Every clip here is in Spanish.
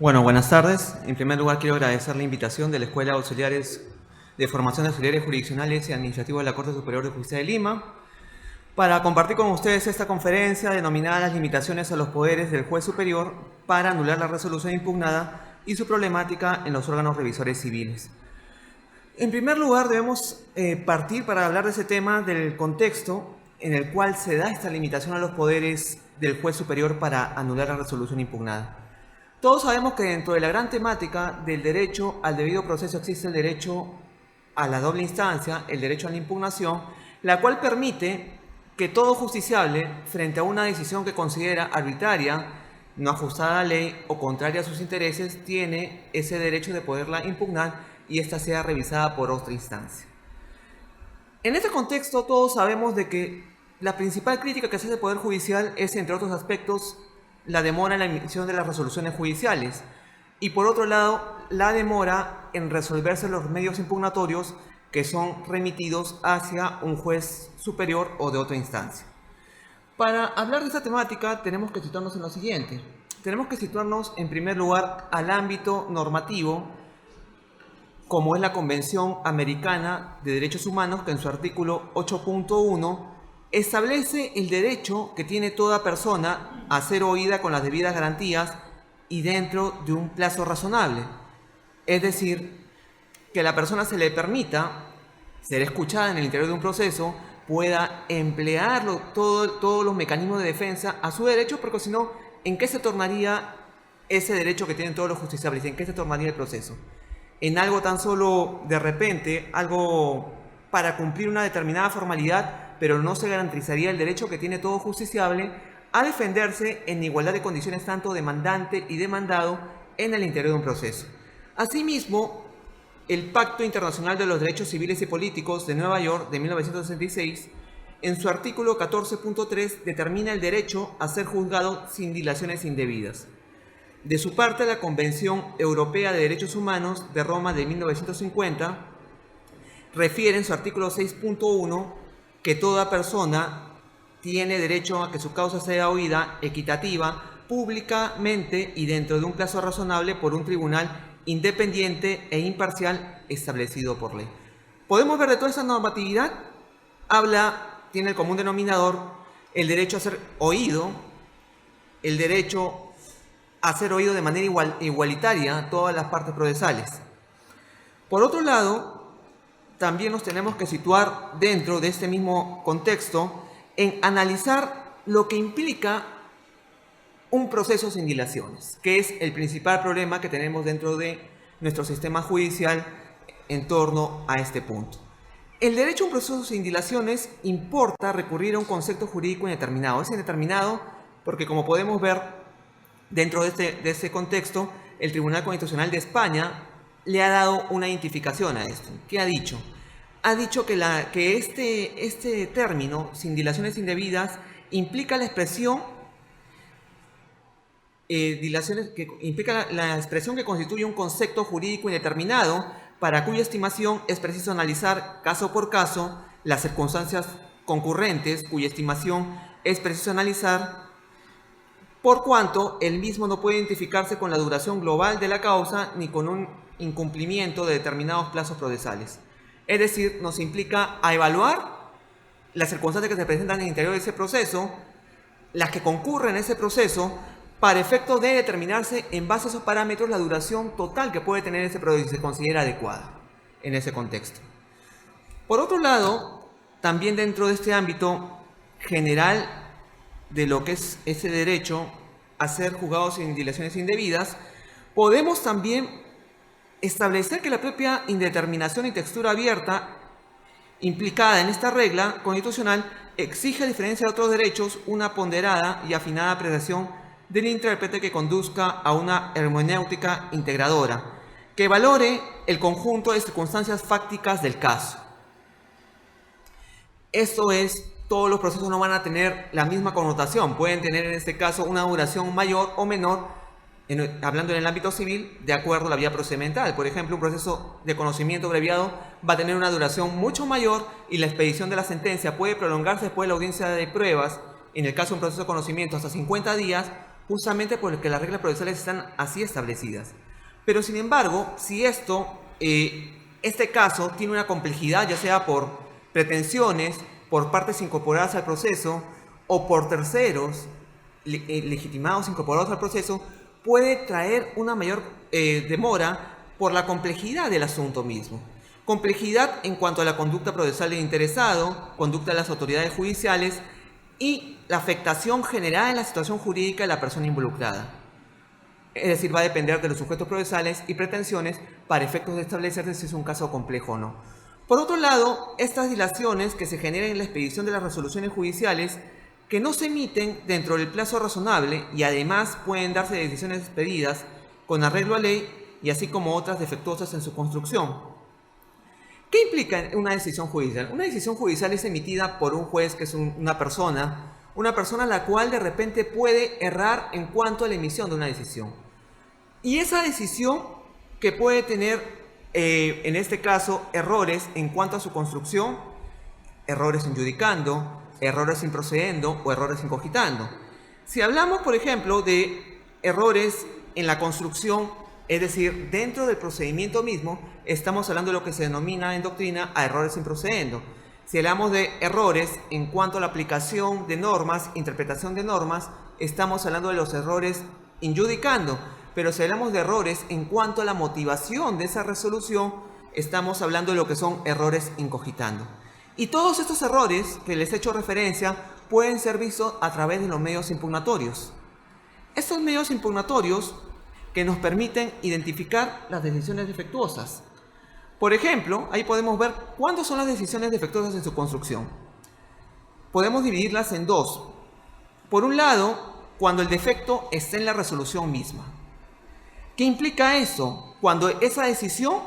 Bueno, buenas tardes. En primer lugar, quiero agradecer la invitación de la Escuela de Auxiliares de Formación de Auxiliares Jurisdiccionales y Administrativos de la Corte Superior de Justicia de Lima para compartir con ustedes esta conferencia denominada Las limitaciones a los poderes del juez superior para anular la resolución impugnada y su problemática en los órganos revisores civiles. En primer lugar, debemos partir para hablar de ese tema del contexto en el cual se da esta limitación a los poderes del juez superior para anular la resolución impugnada. Todos sabemos que dentro de la gran temática del derecho al debido proceso existe el derecho a la doble instancia, el derecho a la impugnación, la cual permite que todo justiciable, frente a una decisión que considera arbitraria, no ajustada a la ley o contraria a sus intereses, tiene ese derecho de poderla impugnar y ésta sea revisada por otra instancia. En este contexto, todos sabemos de que la principal crítica que se hace al Poder Judicial es, entre otros aspectos, la demora en la emisión de las resoluciones judiciales y, por otro lado, la demora en resolverse los medios impugnatorios que son remitidos hacia un juez superior o de otra instancia. Para hablar de esta temática tenemos que situarnos en lo siguiente. Tenemos que situarnos en primer lugar al ámbito normativo, como es la Convención Americana de Derechos Humanos, que en su artículo 8.1 establece el derecho que tiene toda persona a ser oída con las debidas garantías y dentro de un plazo razonable. Es decir, que a la persona se le permita ser escuchada en el interior de un proceso, pueda emplear todos los mecanismos de defensa a su derecho, porque si no, ¿en qué se tornaría ese derecho que tienen todos los justiciables? ¿En qué se tornaría el proceso? En algo tan solo de repente, algo para cumplir una determinada formalidad, pero no se garantizaría el derecho que tiene todo justiciable a defenderse en igualdad de condiciones tanto demandante y demandado en el interior de un proceso. Asimismo, el Pacto Internacional de los Derechos Civiles y Políticos de Nueva York de 1966, en su artículo 14.3, determina el derecho a ser juzgado sin dilaciones indebidas. De su parte, la Convención Europea de Derechos Humanos de Roma de 1950 refiere en su artículo 6.1 que toda persona tiene derecho a que su causa sea oída equitativa, públicamente y dentro de un plazo razonable por un tribunal independiente e imparcial establecido por ley. Podemos ver de toda esa normatividad, tiene el común denominador el derecho a ser oído, el derecho a ser oído de manera igualitaria todas las partes procesales. Por otro lado, también nos tenemos que situar dentro de este mismo contexto en analizar lo que implica un proceso sin dilaciones, que es el principal problema que tenemos dentro de nuestro sistema judicial en torno a este punto. El derecho a un proceso sin dilaciones importa recurrir a un concepto jurídico indeterminado. Es indeterminado porque, como podemos ver dentro de este contexto, el Tribunal Constitucional de España le ha dado una identificación a esto. ¿Qué ha dicho? Ha dicho que este término, sin dilaciones indebidas, implica la expresión la expresión que constituye un concepto jurídico indeterminado para cuya estimación es preciso analizar caso por caso las circunstancias concurrentes, cuya estimación es preciso analizar por cuanto el mismo no puede identificarse con la duración global de la causa ni con un incumplimiento de determinados plazos procesales. Es decir, nos implica a evaluar las circunstancias que se presentan en el interior de ese proceso, las que concurren en ese proceso, para efecto de determinarse en base a esos parámetros la duración total que puede tener ese proceso si se considera adecuada en ese contexto. Por otro lado, también dentro de este ámbito general de lo que es ese derecho a ser juzgado sin dilaciones indebidas, podemos también establecer que la propia indeterminación y textura abierta implicada en esta regla constitucional exige, a diferencia de otros derechos, una ponderada y afinada apreciación del intérprete que conduzca a una hermenéutica integradora, que valore el conjunto de circunstancias fácticas del caso. Esto es, todos los procesos no van a tener la misma connotación, pueden tener en este caso una duración mayor o menor, hablando en el ámbito civil, de acuerdo a la vía procedimental. Por ejemplo, un proceso de conocimiento abreviado va a tener una duración mucho mayor y la expedición de la sentencia puede prolongarse después de la audiencia de pruebas, en el caso de un proceso de conocimiento hasta 50 días, justamente porque las reglas procesales están así establecidas. Pero sin embargo, si este caso tiene una complejidad, ya sea por pretensiones, por partes incorporadas al proceso o por terceros legitimados incorporados al proceso, puede traer una mayor demora por la complejidad del asunto mismo. Complejidad en cuanto a la conducta procesal del interesado, conducta de las autoridades judiciales y la afectación generada en la situación jurídica de la persona involucrada. Es decir, va a depender de los sujetos procesales y pretensiones para efectos de establecer si es un caso complejo o no. Por otro lado, estas dilaciones que se generan en la expedición de las resoluciones judiciales que no se emiten dentro del plazo razonable y además pueden darse decisiones expedidas con arreglo a ley y así como otras defectuosas en su construcción. ¿Qué implica una decisión judicial? Una decisión judicial es emitida por un juez que es una persona la cual de repente puede errar en cuanto a la emisión de una decisión. Y esa decisión que puede tener, en este caso, errores en cuanto a su construcción, errores en judicando, errores improcedendo o errores incogitando. Si hablamos, por ejemplo, de errores en la construcción, es decir, dentro del procedimiento mismo, estamos hablando de lo que se denomina en doctrina a errores improcedendo. Si hablamos de errores en cuanto a la aplicación de normas, interpretación de normas, estamos hablando de los errores injudicando. Pero si hablamos de errores en cuanto a la motivación de esa resolución, estamos hablando de lo que son errores incogitando. Y todos estos errores que les he hecho referencia pueden ser vistos a través de los medios impugnatorios. Estos medios impugnatorios que nos permiten identificar las decisiones defectuosas. Por ejemplo, ahí podemos ver cuándo son las decisiones defectuosas en su construcción. Podemos dividirlas en dos. Por un lado, cuando el defecto está en la resolución misma. ¿Qué implica eso? Cuando esa decisión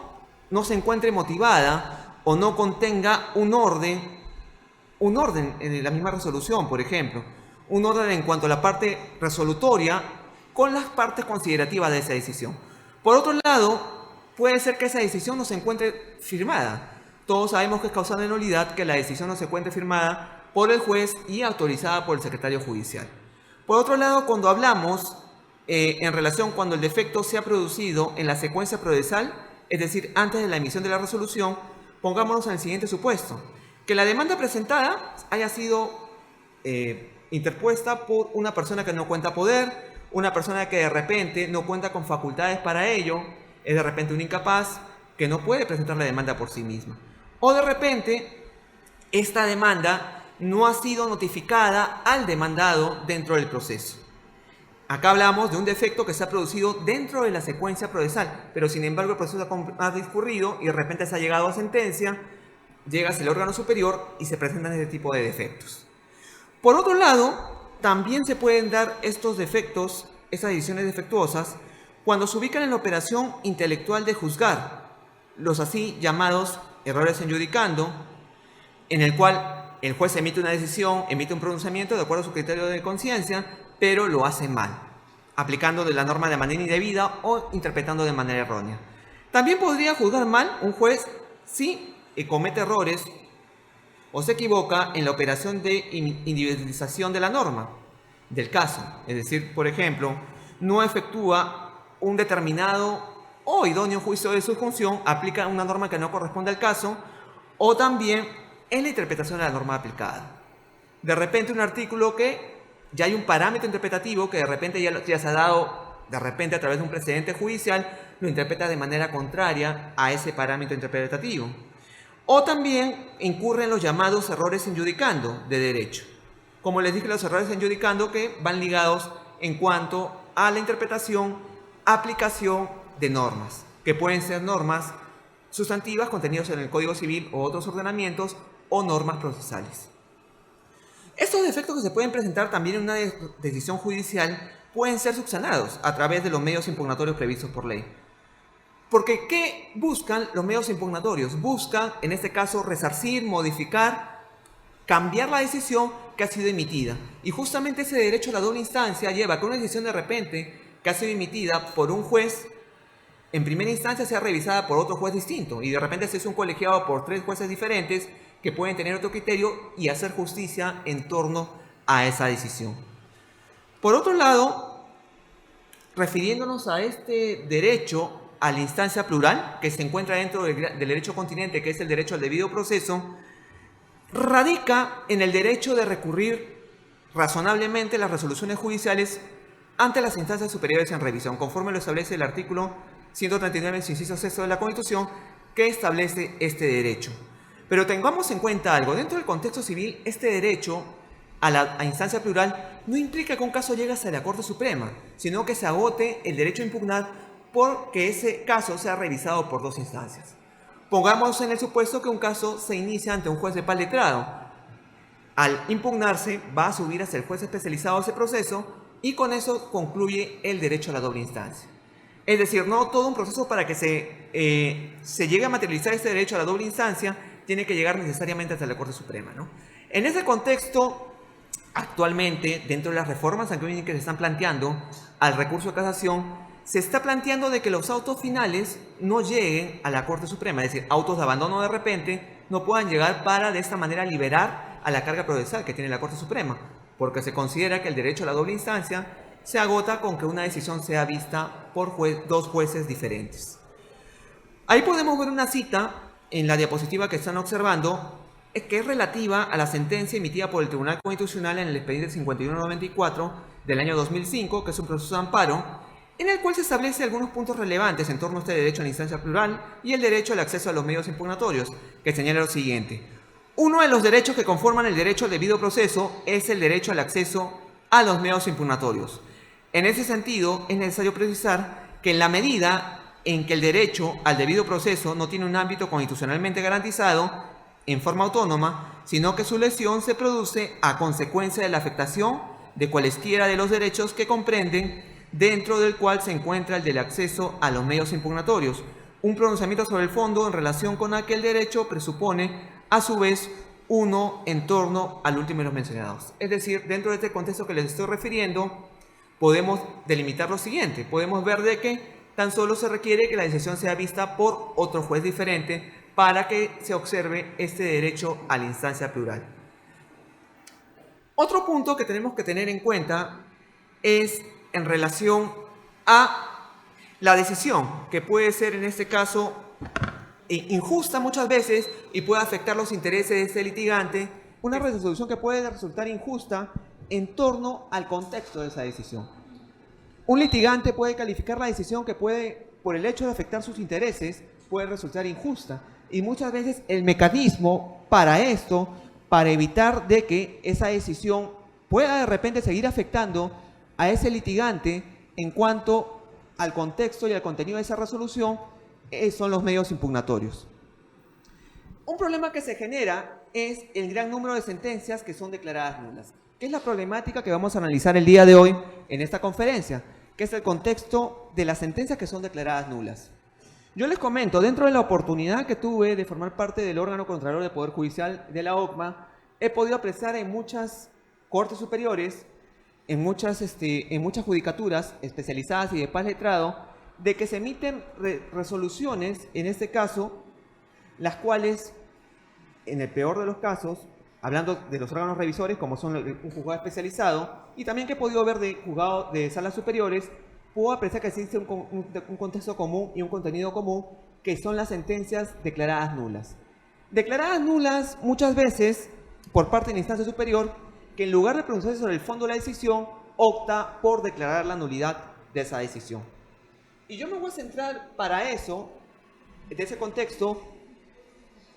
no se encuentre motivada o no contenga un orden en la misma resolución, por ejemplo. Un orden en cuanto a la parte resolutoria con las partes considerativas de esa decisión. Por otro lado, puede ser que esa decisión no se encuentre firmada. Todos sabemos que es causal de nulidad que la decisión no se encuentre firmada por el juez y autorizada por el secretario judicial. Por otro lado, cuando hablamos en relación cuando el defecto se ha producido en la secuencia procesal, es decir, antes de la emisión de la resolución, pongámonos en el siguiente supuesto: que la demanda presentada haya sido interpuesta por una persona que no cuenta poder, una persona que de repente no cuenta con facultades para ello, es de repente un incapaz que no puede presentar la demanda por sí misma. O de repente, esta demanda no ha sido notificada al demandado dentro del proceso. Acá hablamos de un defecto que se ha producido dentro de la secuencia procesal, pero sin embargo el proceso ha discurrido y de repente se ha llegado a sentencia, llega hacia el órgano superior y se presentan este tipo de defectos. Por otro lado, también se pueden dar estos defectos, estas decisiones defectuosas, cuando se ubican en la operación intelectual de juzgar, los así llamados errores en judicando, en el cual el juez emite una decisión, emite un pronunciamiento de acuerdo a su criterio de conciencia, pero lo hace mal, aplicando de la norma de manera indebida o interpretando de manera errónea. También podría juzgar mal un juez si comete errores o se equivoca en la operación de individualización de la norma del caso. Es decir, por ejemplo, no efectúa un determinado o idóneo juicio de subjunción, aplica una norma que no corresponde al caso, o también en la interpretación de la norma aplicada. De repente un artículo que ya hay un parámetro interpretativo que de repente ya se ha dado, de repente a través de un precedente judicial, lo interpreta de manera contraria a ese parámetro interpretativo. O también incurren los llamados errores en judicando de derecho. Como les dije, los errores en judicando que van ligados en cuanto a la interpretación, aplicación de normas, que pueden ser normas sustantivas contenidas en el Código Civil o otros ordenamientos o normas procesales. Estos defectos que se pueden presentar también en una decisión judicial pueden ser subsanados a través de los medios impugnatorios previstos por ley. Porque ¿qué buscan los medios impugnatorios? Buscan, en este caso, resarcir, modificar, cambiar la decisión que ha sido emitida. Y justamente ese derecho a la doble instancia lleva a que una decisión de repente que ha sido emitida por un juez, en primera instancia sea revisada por otro juez distinto. Y de repente se hace un colegiado por 3 jueces diferentes que pueden tener otro criterio y hacer justicia en torno a esa decisión. Por otro lado, refiriéndonos a este derecho a la instancia plural, que se encuentra dentro del derecho continente, que es el derecho al debido proceso, radica en el derecho de recurrir razonablemente las resoluciones judiciales ante las instancias superiores en revisión, conforme lo establece el artículo 139, inciso 6 de la Constitución, que establece este derecho. Pero tengamos en cuenta algo: dentro del contexto civil, este derecho a la instancia plural no implica que un caso llegue hasta la Corte Suprema, sino que se agote el derecho a impugnar porque ese caso sea revisado por dos instancias. Pongamos en el supuesto que un caso se inicia ante un juez de paz letrado. Al impugnarse, va a subir hacia el juez especializado ese proceso y con eso concluye el derecho a la doble instancia. Es decir, no todo un proceso para que se llegue a materializar este derecho a la doble instancia tiene que llegar necesariamente hasta la Corte Suprema, ¿no? En ese contexto, actualmente, dentro de las reformas que se están planteando al recurso de casación, se está planteando de que los autos finales no lleguen a la Corte Suprema, es decir, autos de abandono de repente no puedan llegar para de esta manera liberar a la carga procesal que tiene la Corte Suprema, porque se considera que el derecho a la doble instancia se agota con que una decisión sea vista por dos jueces diferentes. Ahí podemos ver una cita en la diapositiva que están observando, que es relativa a la sentencia emitida por el Tribunal Constitucional en el expediente 5194 del año 2005, que es un proceso de amparo, en el cual se establece algunos puntos relevantes en torno a este derecho a la instancia plural y el derecho al acceso a los medios impugnatorios, que señala lo siguiente: uno de los derechos que conforman el derecho al debido proceso es el derecho al acceso a los medios impugnatorios. En ese sentido, es necesario precisar que en la medida en que el derecho al debido proceso no tiene un ámbito constitucionalmente garantizado en forma autónoma, sino que su lesión se produce a consecuencia de la afectación de cualesquiera de los derechos que comprenden, dentro del cual se encuentra el del acceso a los medios impugnatorios. Un pronunciamiento sobre el fondo en relación con aquel derecho presupone, a su vez, uno en torno al último de los mencionados. Es decir, dentro de este contexto que les estoy refiriendo, podemos delimitar lo siguiente. Podemos ver de que tan solo se requiere que la decisión sea vista por otro juez diferente para que se observe este derecho a la instancia plural. Otro punto que tenemos que tener en cuenta es en relación a la decisión, que puede ser en este caso injusta muchas veces y puede afectar los intereses de este litigante, una resolución que puede resultar injusta en torno al contexto de esa decisión. Un litigante puede calificar la decisión que puede, por el hecho de afectar sus intereses, puede resultar injusta. Y muchas veces el mecanismo para esto, para evitar de que esa decisión pueda de repente seguir afectando a ese litigante en cuanto al contexto y al contenido de esa resolución, son los medios impugnatorios. Un problema que se genera es el gran número de sentencias que son declaradas nulas, que es la problemática que vamos a analizar el día de hoy en esta conferencia, que es el contexto de las sentencias que son declaradas nulas. Yo les comento, dentro de la oportunidad que tuve de formar parte del órgano contralor del Poder Judicial de la OCMA, he podido apreciar en muchas cortes superiores, en muchas judicaturas especializadas y de paz letrado, de que se emiten resoluciones, en este caso, las cuales, en el peor de los casos, hablando de los órganos revisores, como son un juzgado especializado, y también que he podido ver de juzgados de salas superiores, puedo apreciar que existe un contexto común y un contenido común, que son las sentencias declaradas nulas. Declaradas nulas muchas veces por parte de la instancia superior, que en lugar de pronunciarse sobre el fondo de la decisión, opta por declarar la nulidad de esa decisión. Y yo me voy a centrar para eso, de ese contexto,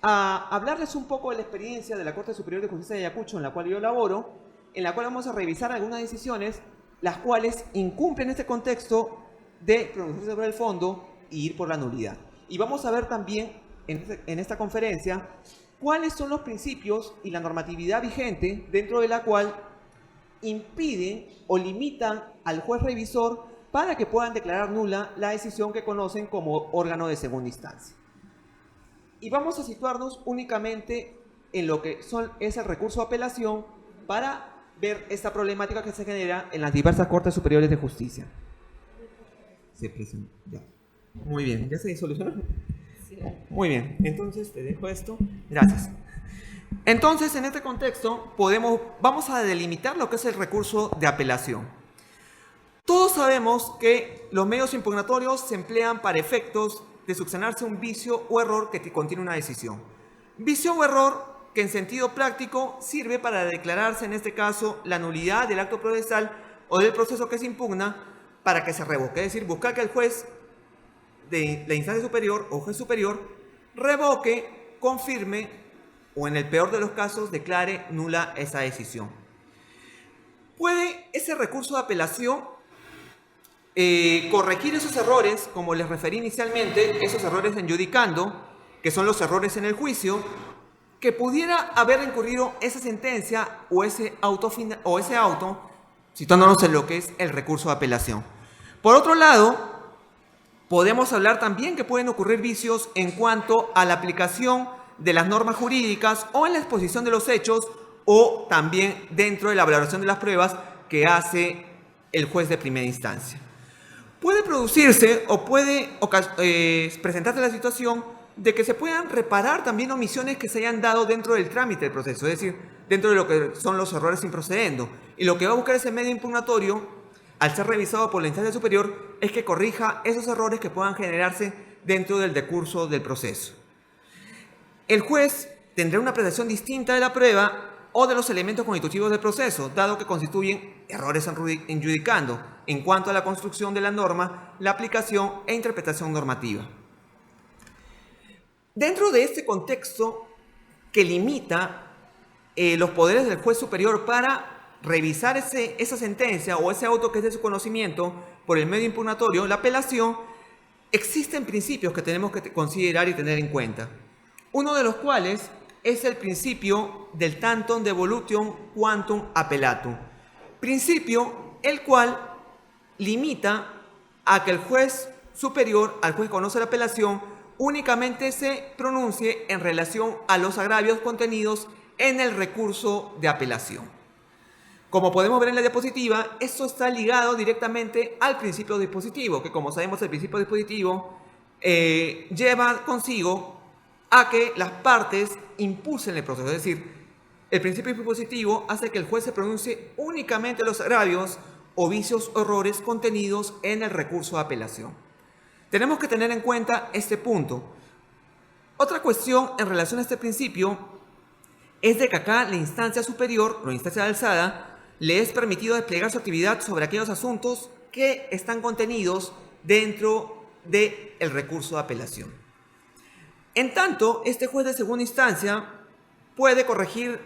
a hablarles un poco de la experiencia de la Corte Superior de Justicia de Ayacucho, en la cual yo laboro, en la cual vamos a revisar algunas decisiones las cuales incumplen este contexto de pronunciarse sobre el fondo y ir por la nulidad. Y vamos a ver también en esta conferencia cuáles son los principios y la normatividad vigente dentro de la cual impiden o limitan al juez revisor para que puedan declarar nula la decisión que conocen como órgano de segunda instancia. Y vamos a situarnos únicamente en lo que es el recurso de apelación para ver esta problemática que se genera en las diversas Cortes Superiores de Justicia. Se presenta. Ya. Muy bien, ¿ya se solucionó? Sí. Muy bien, entonces te dejo esto. Gracias. Entonces, en este contexto, vamos a delimitar lo que es el recurso de apelación. Todos sabemos que los medios impugnatorios se emplean para efectos de subsanarse un vicio o error que contiene una decisión. Vicio o error que en sentido práctico sirve para declararse, en este caso, la nulidad del acto procesal o del proceso que se impugna para que se revoque. Es decir, buscar que el juez de la instancia superior o juez superior revoque, confirme o, en el peor de los casos, declare nula esa decisión. Puede ese recurso de apelación corregir esos errores, como les referí inicialmente, esos errores en judicando, que son los errores en el juicio, que pudiera haber incurrido esa sentencia o ese auto, situándonos en lo que es el recurso de apelación. Por otro lado, podemos hablar también que pueden ocurrir vicios en cuanto a la aplicación de las normas jurídicas o en la exposición de los hechos o también dentro de la valoración de las pruebas que hace el juez de primera instancia. Puede producirse o puede presentarse la situación de que se puedan reparar también omisiones que se hayan dado dentro del trámite del proceso, es decir, dentro de lo que son los errores improcediendo. Y lo que va a buscar ese medio impugnatorio, al ser revisado por la instancia superior, es que corrija esos errores que puedan generarse dentro del decurso del proceso. El juez tendrá una apreciación distinta de la prueba o de los elementos constitutivos del proceso, dado que constituyen errores en judicando en cuanto a la construcción de la norma, la aplicación e interpretación normativa. Dentro de este contexto que limita los poderes del juez superior para revisar esa sentencia o ese auto que es de su conocimiento por el medio impugnatorio, la apelación, existen principios que tenemos que considerar y tener en cuenta. Uno de los cuales es el principio del tantum devolutum quantum appellatum. Principio el cual limita a que el juez superior, al juez que conoce la apelación, únicamente se pronuncie en relación a los agravios contenidos en el recurso de apelación. Como podemos ver en la diapositiva, esto está ligado directamente al principio dispositivo, que, como sabemos, el principio dispositivo lleva consigo a que las partes impulsen el proceso. Es decir, el principio dispositivo hace que el juez se pronuncie únicamente los agravios o vicios o errores contenidos en el recurso de apelación. Tenemos que tener en cuenta este punto. Otra cuestión en relación a este principio es de que acá la instancia superior, la instancia de alzada, le es permitido desplegar su actividad sobre aquellos asuntos que están contenidos dentro del recurso de apelación. En tanto, este juez de segunda instancia puede corregir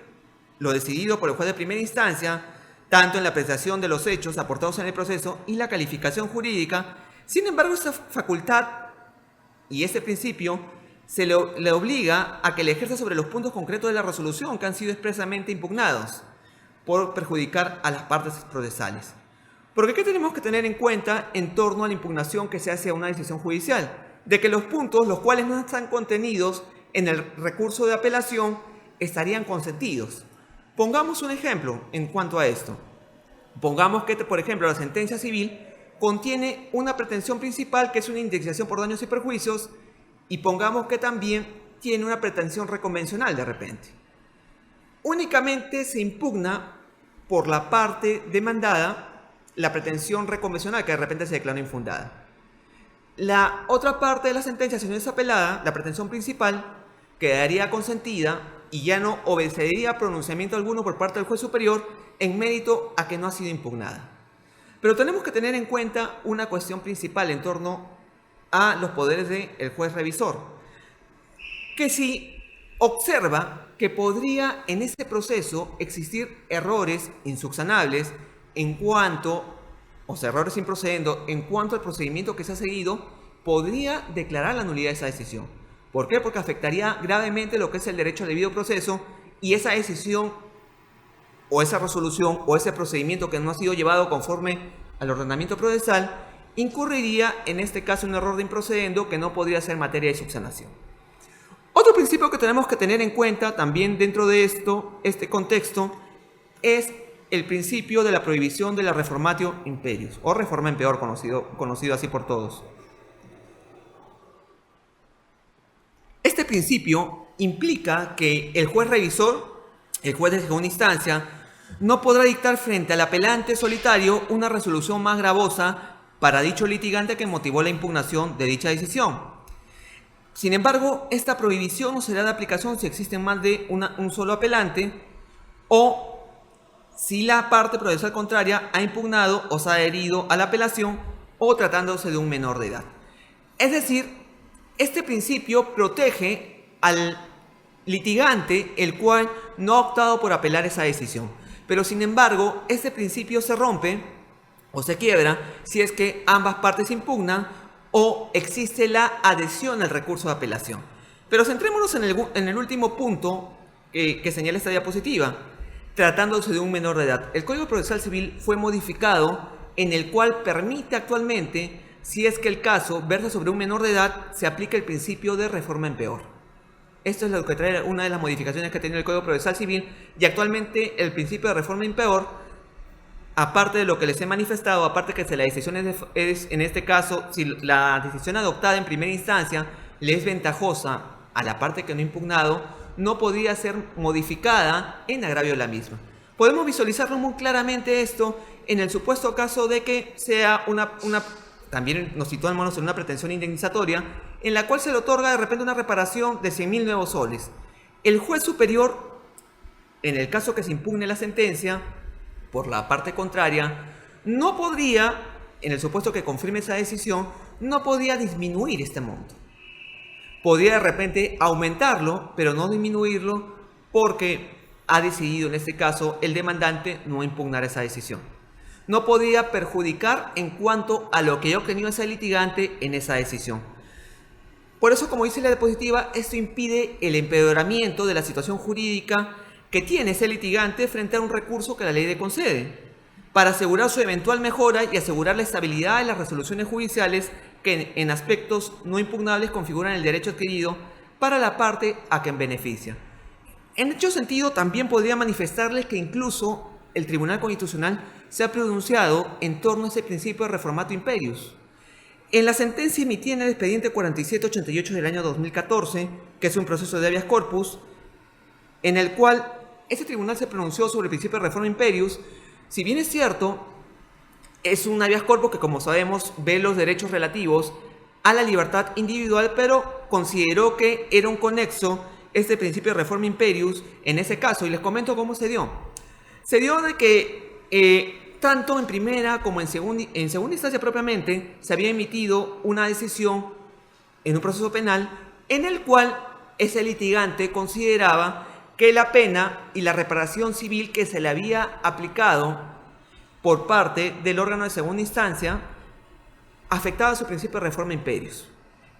lo decidido por el juez de primera instancia, tanto en la apreciación de los hechos aportados en el proceso y la calificación jurídica. Sin embargo, esta facultad y este principio le obliga a que le ejerza sobre los puntos concretos de la resolución que han sido expresamente impugnados por perjudicar a las partes procesales. Porque ¿qué tenemos que tener en cuenta en torno a la impugnación que se hace a una decisión judicial? De que los puntos, los cuales no están contenidos en el recurso de apelación, estarían consentidos. Pongamos un ejemplo en cuanto a esto. Pongamos que, por ejemplo, la sentencia civil contiene una pretensión principal que es una indemnización por daños y perjuicios, y pongamos que también tiene una pretensión reconvencional de repente. Únicamente se impugna por la parte demandada la pretensión reconvencional que de repente se declara infundada. La otra parte de la sentencia, si no es apelada, la pretensión principal, quedaría consentida y ya no obedecería a pronunciamiento alguno por parte del juez superior en mérito a que no ha sido impugnada. Pero tenemos que tener en cuenta una cuestión principal en torno a los poderes del juez revisor, que si observa que podría en este proceso existir errores insubsanables en cuanto, o sea, errores improcediendo en cuanto al procedimiento que se ha seguido, podría declarar la nulidad de esa decisión. ¿Por qué? Porque afectaría gravemente lo que es el derecho al debido proceso, y esa decisión o esa resolución o ese procedimiento que no ha sido llevado conforme al ordenamiento procesal incurriría en este caso en un error de improcedendo que no podría ser materia de subsanación. Otro principio que tenemos que tener en cuenta también dentro de este contexto, es el principio de la prohibición de la reformatio imperius, o reforma en peor, conocido así por todos. Este principio implica que el juez revisor, el juez de segunda instancia, no podrá dictar frente al apelante solitario una resolución más gravosa para dicho litigante que motivó la impugnación de dicha decisión. Sin embargo, esta prohibición no será de aplicación si existen más de un solo apelante o si la parte procesal contraria ha impugnado o se ha adherido a la apelación o tratándose de un menor de edad. Es decir, este principio protege al litigante el cual no ha optado por apelar esa decisión. Pero sin embargo, este principio se rompe o se quiebra si es que ambas partes impugnan o existe la adhesión al recurso de apelación. Pero centrémonos en el último punto que señala esta diapositiva, tratándose de un menor de edad. El Código Procesal Civil fue modificado en el cual permite actualmente, si es que el caso versa sobre un menor de edad, se aplica el principio de reforma en peor. Esto es lo que trae una de las modificaciones que ha tenido el Código Procesal Civil, y actualmente el principio de reforma en peor, aparte de lo que les he manifestado, aparte que si la decisión es en este caso, si la decisión adoptada en primera instancia le es ventajosa a la parte que no ha impugnado, no podía ser modificada en agravio de la misma. Podemos visualizarlo muy claramente esto en el supuesto caso de que sea también nos situamos en una pretensión indemnizatoria, en la cual se le otorga de repente una reparación de 100.000 nuevos soles. El juez superior, en el caso que se impugne la sentencia por la parte contraria, no podría, en el supuesto que confirme esa decisión, no podía disminuir este monto. Podría de repente aumentarlo, pero no disminuirlo, porque ha decidido en este caso el demandante no impugnar esa decisión. No podía perjudicar en cuanto a lo que ha obtenido ese litigante en esa decisión. Por eso, como dice la diapositiva, esto impide el empeoramiento de la situación jurídica que tiene ese litigante frente a un recurso que la ley le concede, para asegurar su eventual mejora y asegurar la estabilidad de las resoluciones judiciales que en aspectos no impugnables configuran el derecho adquirido para la parte a quien beneficia. En dicho sentido, también podría manifestarles que incluso el Tribunal Constitucional se ha pronunciado en torno a ese principio de reformato imperius. En la sentencia emitida en el expediente 4788 del año 2014, que es un proceso de habeas corpus, en el cual ese tribunal se pronunció sobre el principio de reforma imperius, si bien es cierto, es un habeas corpus que, como sabemos, ve los derechos relativos a la libertad individual, pero consideró que era un conexo este principio de reforma imperius en ese caso, y les comento cómo se dio. Se dio de que tanto en primera como en segunda instancia propiamente se había emitido una decisión en un proceso penal en el cual ese litigante consideraba que la pena y la reparación civil que se le había aplicado por parte del órgano de segunda instancia afectaba su principio de reforma imperius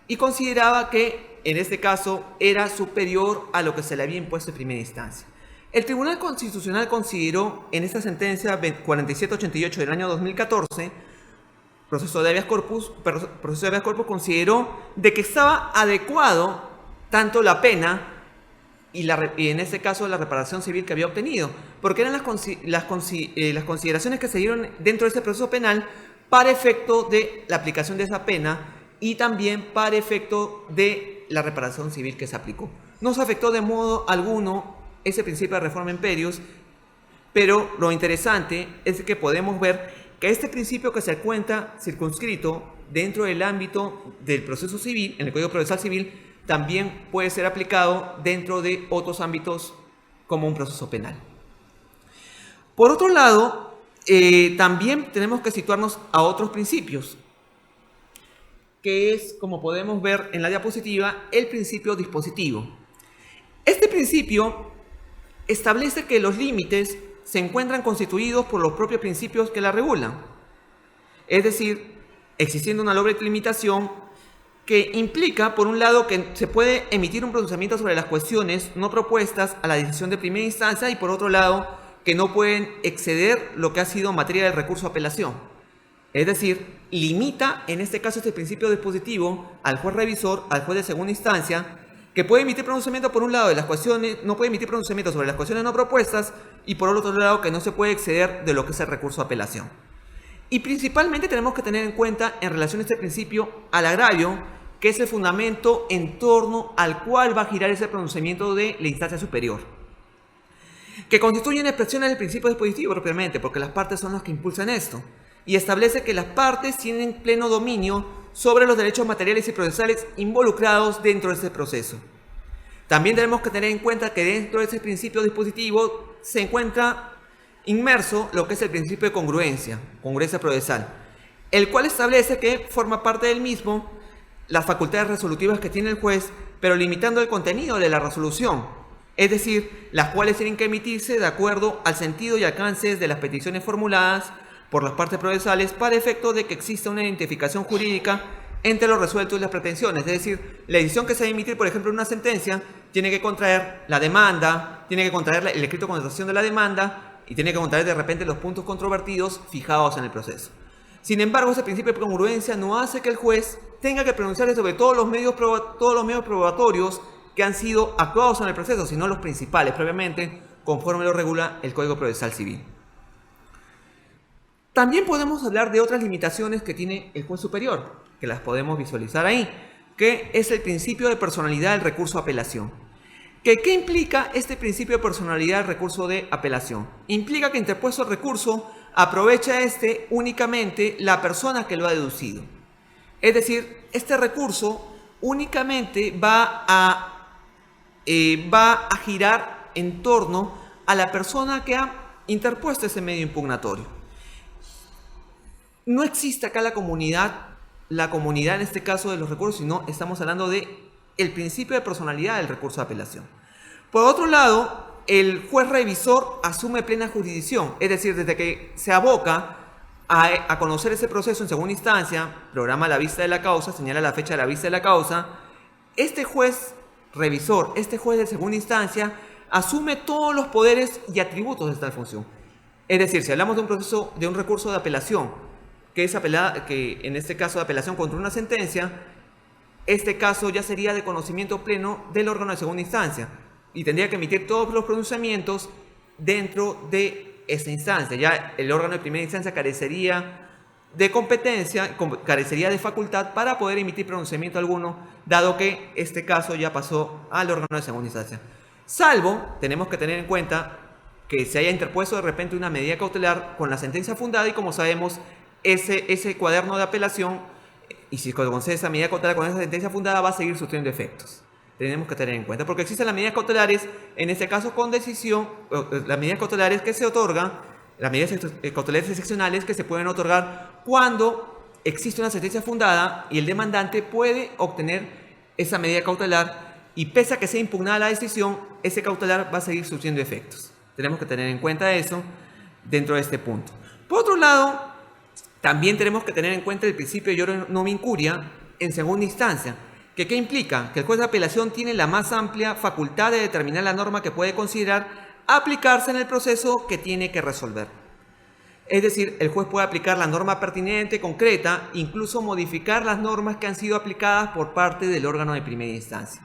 y consideraba que en este caso era superior a lo que se le había impuesto en primera instancia. El Tribunal Constitucional consideró en esta sentencia 4788 del año 2014, proceso de habeas corpus, consideró de que estaba adecuado tanto la pena y en este caso la reparación civil que había obtenido, porque eran las consideraciones que se dieron dentro de este proceso penal para efecto de la aplicación de esa pena y también para efecto de la reparación civil que se aplicó. No se afectó de modo alguno ese principio de reforma imperius, pero lo interesante es que podemos ver que este principio que se encuentra circunscrito dentro del ámbito del proceso civil, en el Código Procesal Civil, también puede ser aplicado dentro de otros ámbitos como un proceso penal. Por otro lado, también tenemos que situarnos a otros principios, que es, como podemos ver en la diapositiva, el principio dispositivo. Este principio establece que los límites se encuentran constituidos por los propios principios que la regulan. Es decir, existiendo una doble limitación que implica, por un lado, que se puede emitir un pronunciamiento sobre las cuestiones no propuestas a la decisión de primera instancia y, por otro lado, que no pueden exceder lo que ha sido materia del recurso a apelación. Es decir, limita, en este caso, este principio dispositivo al juez revisor, al juez de segunda instancia, que puede emitir pronunciamiento por un lado de las cuestiones, no puede emitir pronunciamiento sobre las cuestiones no propuestas y por otro lado que no se puede exceder de lo que es el recurso a apelación. Y principalmente tenemos que tener en cuenta en relación a este principio al agravio, que es el fundamento en torno al cual va a girar ese pronunciamiento de la instancia superior. que constituyen expresiones del principio dispositivo propiamente, porque las partes son las que impulsan esto, y establece que las partes tienen pleno dominio sobre los derechos materiales y procesales involucrados dentro de este proceso. También tenemos que tener en cuenta que dentro de ese principio dispositivo se encuentra inmerso lo que es el principio de congruencia procesal, el cual establece que forma parte del mismo las facultades resolutivas que tiene el juez, pero limitando el contenido de la resolución, es decir, las cuales tienen que emitirse de acuerdo al sentido y alcances de las peticiones formuladas por las partes procesales para efecto de que exista una identificación jurídica entre lo resuelto y las pretensiones. Es decir, la decisión que se va a emitir, por ejemplo, en una sentencia, tiene que contraer la demanda, tiene que contraer el escrito de contestación de la demanda y tiene que contraer de repente los puntos controvertidos fijados en el proceso. Sin embargo, ese principio de congruencia no hace que el juez tenga que pronunciarse sobre todos los medios probatorios que han sido actuados en el proceso, sino los principales, previamente, conforme lo regula el Código Procesal Civil. También podemos hablar de otras limitaciones que tiene el juez superior, que las podemos visualizar ahí, que es el principio de personalidad del recurso de apelación. ¿Qué implica este principio de personalidad del recurso de apelación? Implica que interpuesto el recurso, aprovecha únicamente la persona que lo ha deducido. Es decir, este recurso únicamente va a girar en torno a la persona que ha interpuesto ese medio impugnatorio. No existe acá la comunidad en este caso de los recursos, sino estamos hablando de el principio de personalidad del recurso de apelación. Por otro lado, el juez revisor asume plena jurisdicción, es decir, desde que se aboca a conocer ese proceso en segunda instancia, programa la vista de la causa, señala la fecha de la vista de la causa, este juez revisor, este juez de segunda instancia, asume todos los poderes y atributos de esta función. Es decir, si hablamos de un proceso, de un recurso de apelación, que en este caso de apelación contra una sentencia, este caso ya sería de conocimiento pleno del órgano de segunda instancia y tendría que emitir todos los pronunciamientos dentro de esta instancia. Ya el órgano de primera instancia carecería de competencia, carecería de facultad para poder emitir pronunciamiento alguno, dado que este caso ya pasó al órgano de segunda instancia. Salvo, tenemos que tener en cuenta que se haya interpuesto de repente una medida cautelar con la sentencia fundada y, como sabemos, ese cuaderno de apelación, y si se concede esa medida cautelar con esa sentencia fundada, va a seguir surtiendo efectos. Tenemos que tener en cuenta, porque existen las medidas cautelares, en este caso con decisión, las medidas cautelares que se otorgan, las medidas cautelares excepcionales que se pueden otorgar cuando existe una sentencia fundada y el demandante puede obtener esa medida cautelar y, pese a que sea impugnada la decisión, ese cautelar va a seguir surtiendo efectos. Tenemos que tener en cuenta eso dentro de este punto. Por otro lado, también tenemos que tener en cuenta el principio de iure non incuria en segunda instancia. ¿Qué implica? Que el juez de apelación tiene la más amplia facultad de determinar la norma que puede considerar aplicarse en el proceso que tiene que resolver. Es decir, el juez puede aplicar la norma pertinente, concreta, incluso modificar las normas que han sido aplicadas por parte del órgano de primera instancia.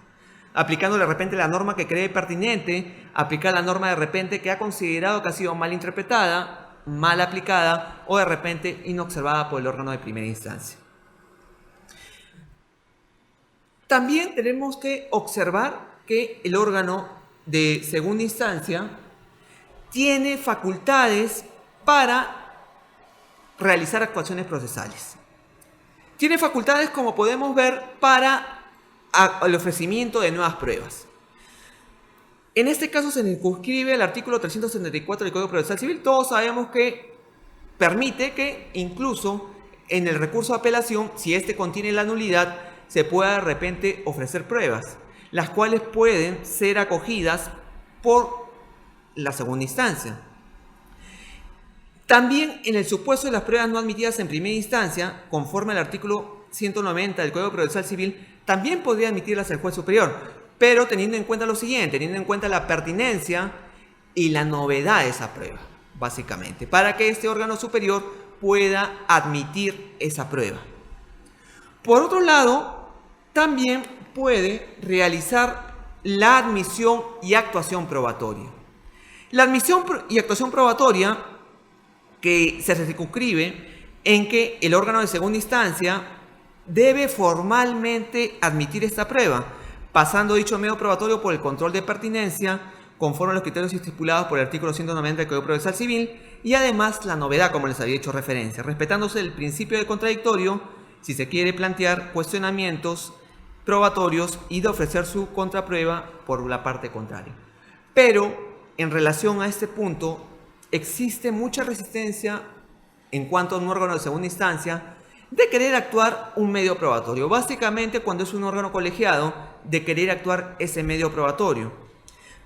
Aplicando de repente la norma que cree pertinente, aplicar la norma de repente que ha considerado que ha sido mal interpretada, mal aplicada o de repente inobservada por el órgano de primera instancia. También tenemos que observar que el órgano de segunda instancia tiene facultades para realizar actuaciones procesales. Tiene facultades, como podemos ver, para el ofrecimiento de nuevas pruebas. En este caso se circunscribe el artículo 374 del Código Procesal Civil. Todos sabemos que permite que incluso en el recurso de apelación, si este contiene la nulidad, se pueda de repente ofrecer pruebas, las cuales pueden ser acogidas por la segunda instancia. También en el supuesto de las pruebas no admitidas en primera instancia, conforme al artículo 190 del Código Procesal Civil, también podría admitirlas el juez superior, pero teniendo en cuenta lo siguiente, teniendo en cuenta la pertinencia y la novedad de esa prueba, básicamente, para que este órgano superior pueda admitir esa prueba. Por otro lado, también puede realizar la admisión y actuación probatoria. La admisión y actuación probatoria, que se circunscribe en que el órgano de segunda instancia debe formalmente admitir esta prueba, pasando dicho medio probatorio por el control de pertinencia, conforme a los criterios estipulados por el artículo 190 del Código Procesal Civil, y además la novedad, como les había hecho referencia, respetándose el principio de contradictorio si se quiere plantear cuestionamientos probatorios y de ofrecer su contraprueba por la parte contraria. Pero en relación a este punto existe mucha resistencia en cuanto a un órgano de segunda instancia de querer actuar un medio probatorio. Básicamente, cuando es un órgano colegiado, de querer actuar ese medio probatorio.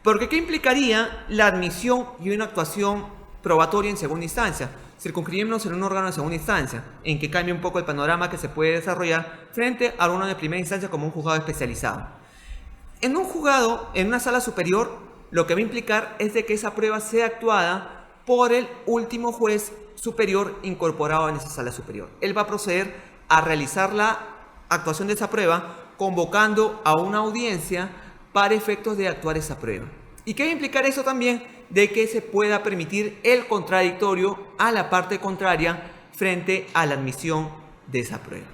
Porque ¿qué implicaría la admisión y una actuación probatoria en segunda instancia? Circunscribirnos en un órgano de segunda instancia, en que cambie un poco el panorama que se puede desarrollar frente a uno de primera instancia como un juzgado especializado. En un juzgado, en una sala superior, lo que va a implicar es de que esa prueba sea actuada por el último juez superior incorporado en esa sala superior. Él va a proceder a realizar la actuación de esa prueba convocando a una audiencia para efectos de actuar esa prueba. ¿Y qué va a implicar eso también? De que se pueda permitir el contradictorio a la parte contraria frente a la admisión de esa prueba.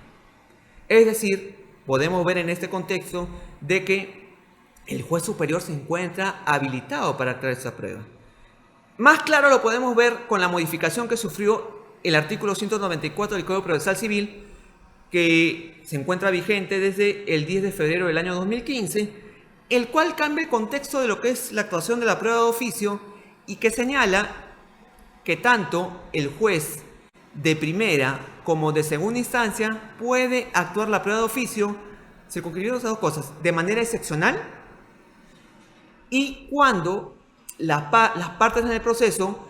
Es decir, podemos ver en este contexto de que el juez superior se encuentra habilitado para actuar esa prueba. Más claro lo podemos ver con la modificación que sufrió el artículo 194 del Código Procesal Civil, que se encuentra vigente desde el 10 de febrero del año 2015, el cual cambia el contexto de lo que es la actuación de la prueba de oficio y que señala que tanto el juez de primera como de segunda instancia puede actuar la prueba de oficio, circunscribiendo esas dos cosas, de manera excepcional y cuando las partes en el proceso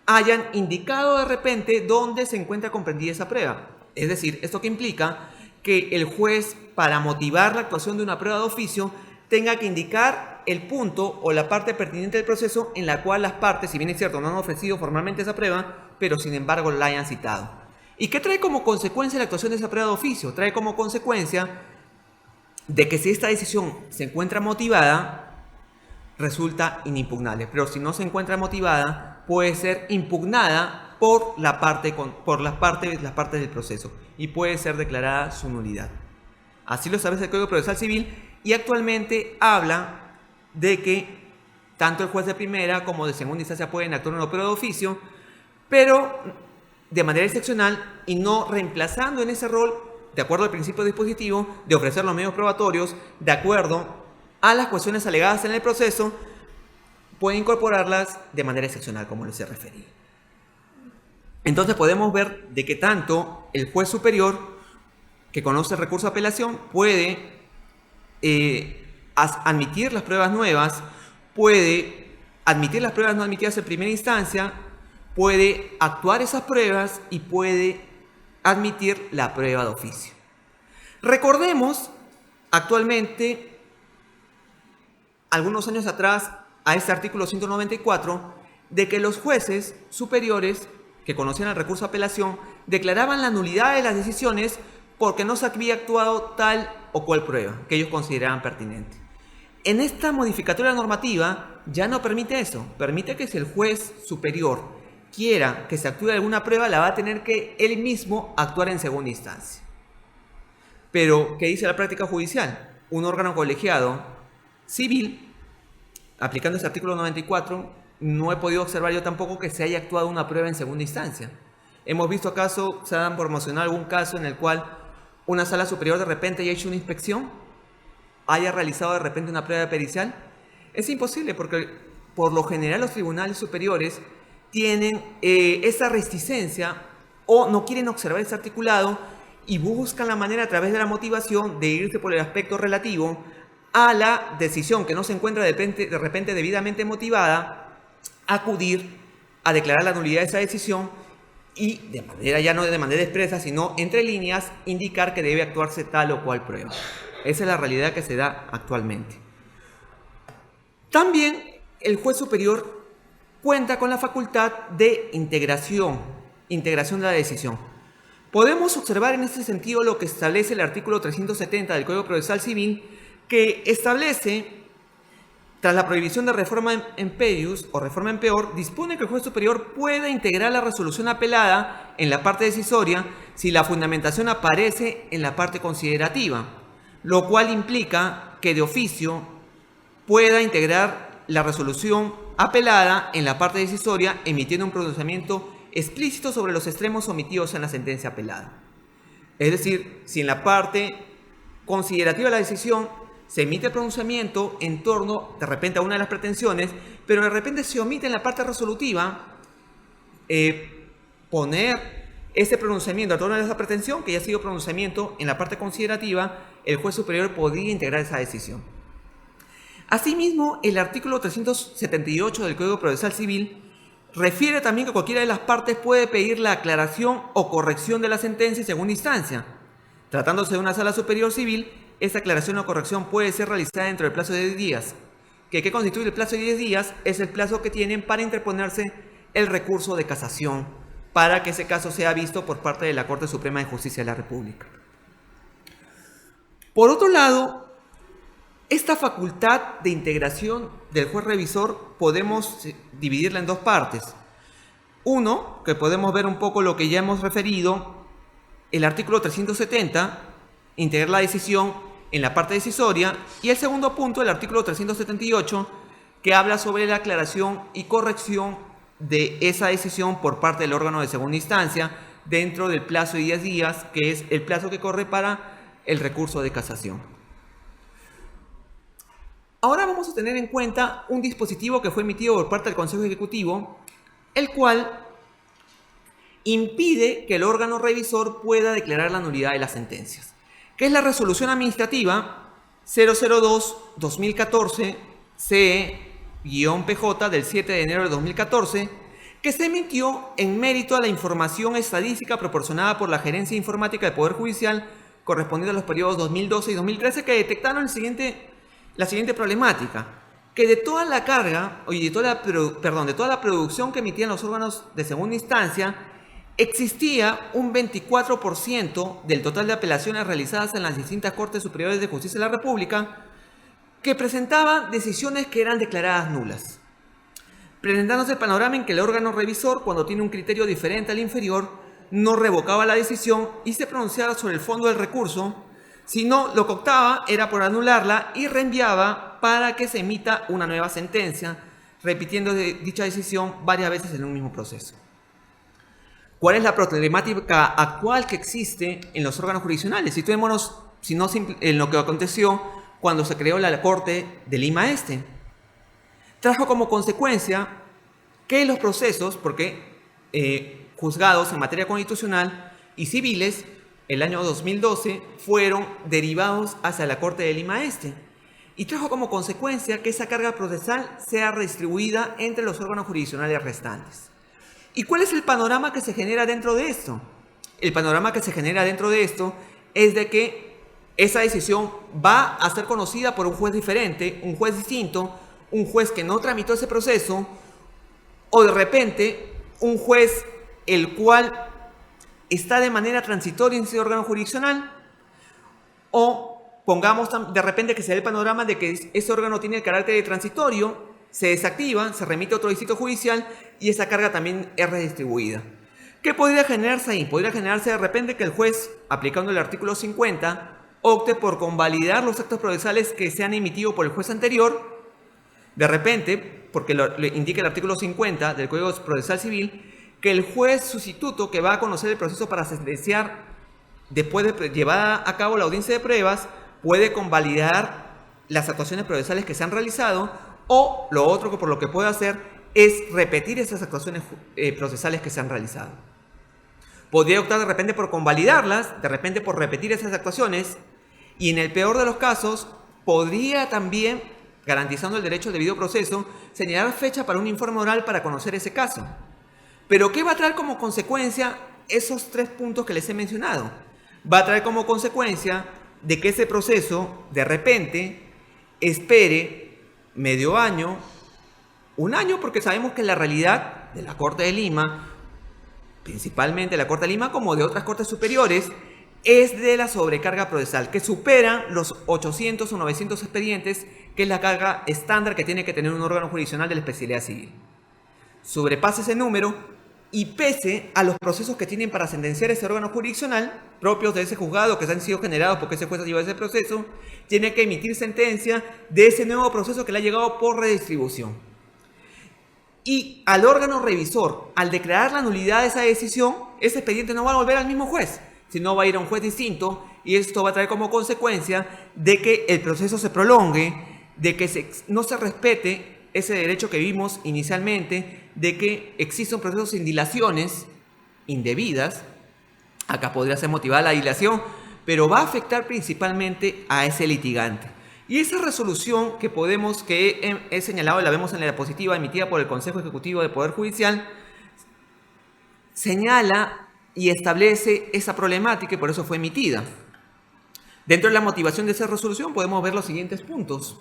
hayan indicado de repente dónde se encuentra comprendida esa prueba. Es decir, esto que implica que el juez, para motivar la actuación de una prueba de oficio, tenga que indicar el punto o la parte pertinente del proceso en la cual las partes, si bien es cierto, no han ofrecido formalmente esa prueba, pero sin embargo la hayan citado. ¿Y qué trae como consecuencia la actuación de esa prueba de oficio? Trae como consecuencia de que si esta decisión se encuentra motivada, resulta inimpugnable, pero si no se encuentra motivada, puede ser impugnada por las partes del proceso y puede ser declarada su nulidad. Así lo establece el Código Procesal Civil y actualmente habla de que tanto el juez de primera como de segunda instancia pueden actuar en una prueba de oficio, pero de manera excepcional y no reemplazando en ese rol, de acuerdo al principio dispositivo, de ofrecer los medios probatorios, de acuerdo a las cuestiones alegadas en el proceso, puede incorporarlas de manera excepcional, como les he referido. Entonces podemos ver de que tanto el juez superior, que conoce el recurso de apelación, puede admitir las pruebas nuevas, puede admitir las pruebas no admitidas en primera instancia, puede actuar esas pruebas y puede admitir la prueba de oficio. Recordemos actualmente, algunos años atrás, a este artículo 194, de que los jueces superiores que conocían el recurso de apelación declaraban la nulidad de las decisiones porque no se había actuado tal o cual prueba que ellos consideraban pertinente. En esta modificatoria normativa ya no permite eso, permite que si el juez superior quiera que se actúe alguna prueba, la va a tener que él mismo actuar en segunda instancia. Pero, ¿qué dice la práctica judicial? Un órgano colegiado civil, aplicando este artículo 94, no he podido observar yo tampoco que se haya actuado una prueba en segunda instancia. Hemos visto acaso, se han promocionado algún caso en el cual una sala superior de repente haya hecho una inspección, haya realizado de repente una prueba pericial. Es imposible porque por lo general los tribunales superiores tienen esa reticencia o no quieren observar ese articulado y buscan la manera a través de la motivación de irse por el aspecto relativo a la decisión que no se encuentra de repente debidamente motivada, acudir a declarar la nulidad de esa decisión y de manera, ya no de manera expresa, sino entre líneas, indicar que debe actuarse tal o cual prueba. Esa es la realidad que se da actualmente. También el juez superior cuenta con la facultad de integración de la decisión. Podemos observar en este sentido lo que establece el artículo 370 del Código Procesal Civil, que establece, tras la prohibición de reforma en peius o reforma en peor, dispone que el juez superior pueda integrar la resolución apelada en la parte decisoria si la fundamentación aparece en la parte considerativa, lo cual implica que de oficio pueda integrar la resolución apelada en la parte decisoria, emitiendo un pronunciamiento explícito sobre los extremos omitidos en la sentencia apelada. Es decir, si en la parte considerativa de la decisión se emite el pronunciamiento en torno de repente a una de las pretensiones, pero de repente se omite en la parte resolutiva poner ese pronunciamiento en torno a esa pretensión, que ya ha sido pronunciamiento en la parte considerativa, el juez superior podría integrar esa decisión. Asimismo, el artículo 378 del Código Procesal Civil refiere también que cualquiera de las partes puede pedir la aclaración o corrección de la sentencia en segunda instancia. Tratándose de una sala superior civil, esa aclaración o corrección puede ser realizada dentro del plazo de 10 días. ¿Qué constituye el plazo de 10 días? Es el plazo que tienen para interponerse el recurso de casación, para que ese caso sea visto por parte de la Corte Suprema de Justicia de la República. Por otro lado, esta facultad de integración del juez revisor podemos dividirla en dos partes. Uno, que podemos ver un poco lo que ya hemos referido, el artículo 370, integrar la decisión en la parte decisoria, y el segundo punto, el artículo 378, que habla sobre la aclaración y corrección de esa decisión por parte del órgano de segunda instancia dentro del plazo de 10 días, que es el plazo que corre para el recurso de casación. Ahora vamos a tener en cuenta un dispositivo que fue emitido por parte del Consejo Ejecutivo, el cual impide que el órgano revisor pueda declarar la nulidad de las sentencias, que es la resolución administrativa 002-2014 CE-PJ del 7 de enero de 2014, que se emitió en mérito a la información estadística proporcionada por la Gerencia Informática del Poder Judicial correspondiente a los periodos 2012 y 2013, que detectaron la siguiente problemática: que de toda la carga, de toda la producción que emitían los órganos de segunda instancia, existía un 24% del total de apelaciones realizadas en las distintas Cortes Superiores de Justicia de la República que presentaba decisiones que eran declaradas nulas, presentándose el panorama en que el órgano revisor, cuando tiene un criterio diferente al inferior, no revocaba la decisión y se pronunciaba sobre el fondo del recurso, sino lo que optaba era por anularla y reenviaba para que se emita una nueva sentencia, repitiendo dicha decisión varias veces en un mismo proceso. ¿Cuál es la problemática actual que existe en los órganos jurisdiccionales? Situémonos en lo que aconteció cuando se creó la Corte de Lima Este. Trajo como consecuencia que los procesos, juzgados en materia constitucional y civiles, el año 2012, fueron derivados hacia la Corte de Lima Este. Y trajo como consecuencia que esa carga procesal sea redistribuida entre los órganos jurisdiccionales restantes. ¿Y cuál es el panorama que se genera dentro de esto? El panorama que se genera dentro de esto es de que esa decisión va a ser conocida por un juez diferente, un juez distinto, un juez que no tramitó ese proceso, o de repente un juez el cual está de manera transitoria en ese órgano jurisdiccional, o pongamos de repente que se dé el panorama de que ese órgano tiene el carácter de transitorio, se desactiva, se remite a otro distrito judicial y esa carga también es redistribuida. ¿Qué podría generarse ahí? Podría generarse de repente que el juez, aplicando el artículo 50, opte por convalidar los actos procesales que se han emitido por el juez anterior, de repente, porque lo indica el artículo 50 del Código Procesal Civil, que el juez sustituto que va a conocer el proceso para sentenciar después de llevada a cabo la audiencia de pruebas puede convalidar las actuaciones procesales que se han realizado, o lo otro que por lo que puede hacer es repetir esas actuaciones procesales que se han realizado. Podría optar de repente por convalidarlas, de repente por repetir esas actuaciones, y en el peor de los casos podría también, garantizando el derecho al debido proceso, señalar fecha para un informe oral para conocer ese caso. Pero ¿qué va a traer como consecuencia esos tres puntos que les he mencionado? Va a traer como consecuencia de que ese proceso de repente espere medio año, un año, porque sabemos que la realidad de la Corte de Lima, principalmente de la Corte de Lima como de otras cortes superiores, es de la sobrecarga procesal, que supera los 800 o 900 expedientes, que es la carga estándar que tiene que tener un órgano jurisdiccional de la especialidad civil. Sobrepasa ese número y pese a los procesos que tienen para sentenciar ese órgano jurisdiccional, propios de ese juzgado que han sido generados porque ese juez ha llevado ese proceso, tiene que emitir sentencia de ese nuevo proceso que le ha llegado por redistribución. Y al órgano revisor, al declarar la nulidad de esa decisión, ese expediente no va a volver al mismo juez, sino va a ir a un juez distinto, y esto va a traer como consecuencia de que el proceso se prolongue, de que no se respete ese derecho que vimos inicialmente, de que existen procesos sin dilaciones indebidas. Acá podría ser motivada la dilación, pero va a afectar principalmente a ese litigante. Y esa resolución que he señalado, la vemos en la diapositiva emitida por el Consejo Ejecutivo del Poder Judicial, señala y establece esa problemática y por eso fue emitida. Dentro de la motivación de esa resolución podemos ver los siguientes puntos.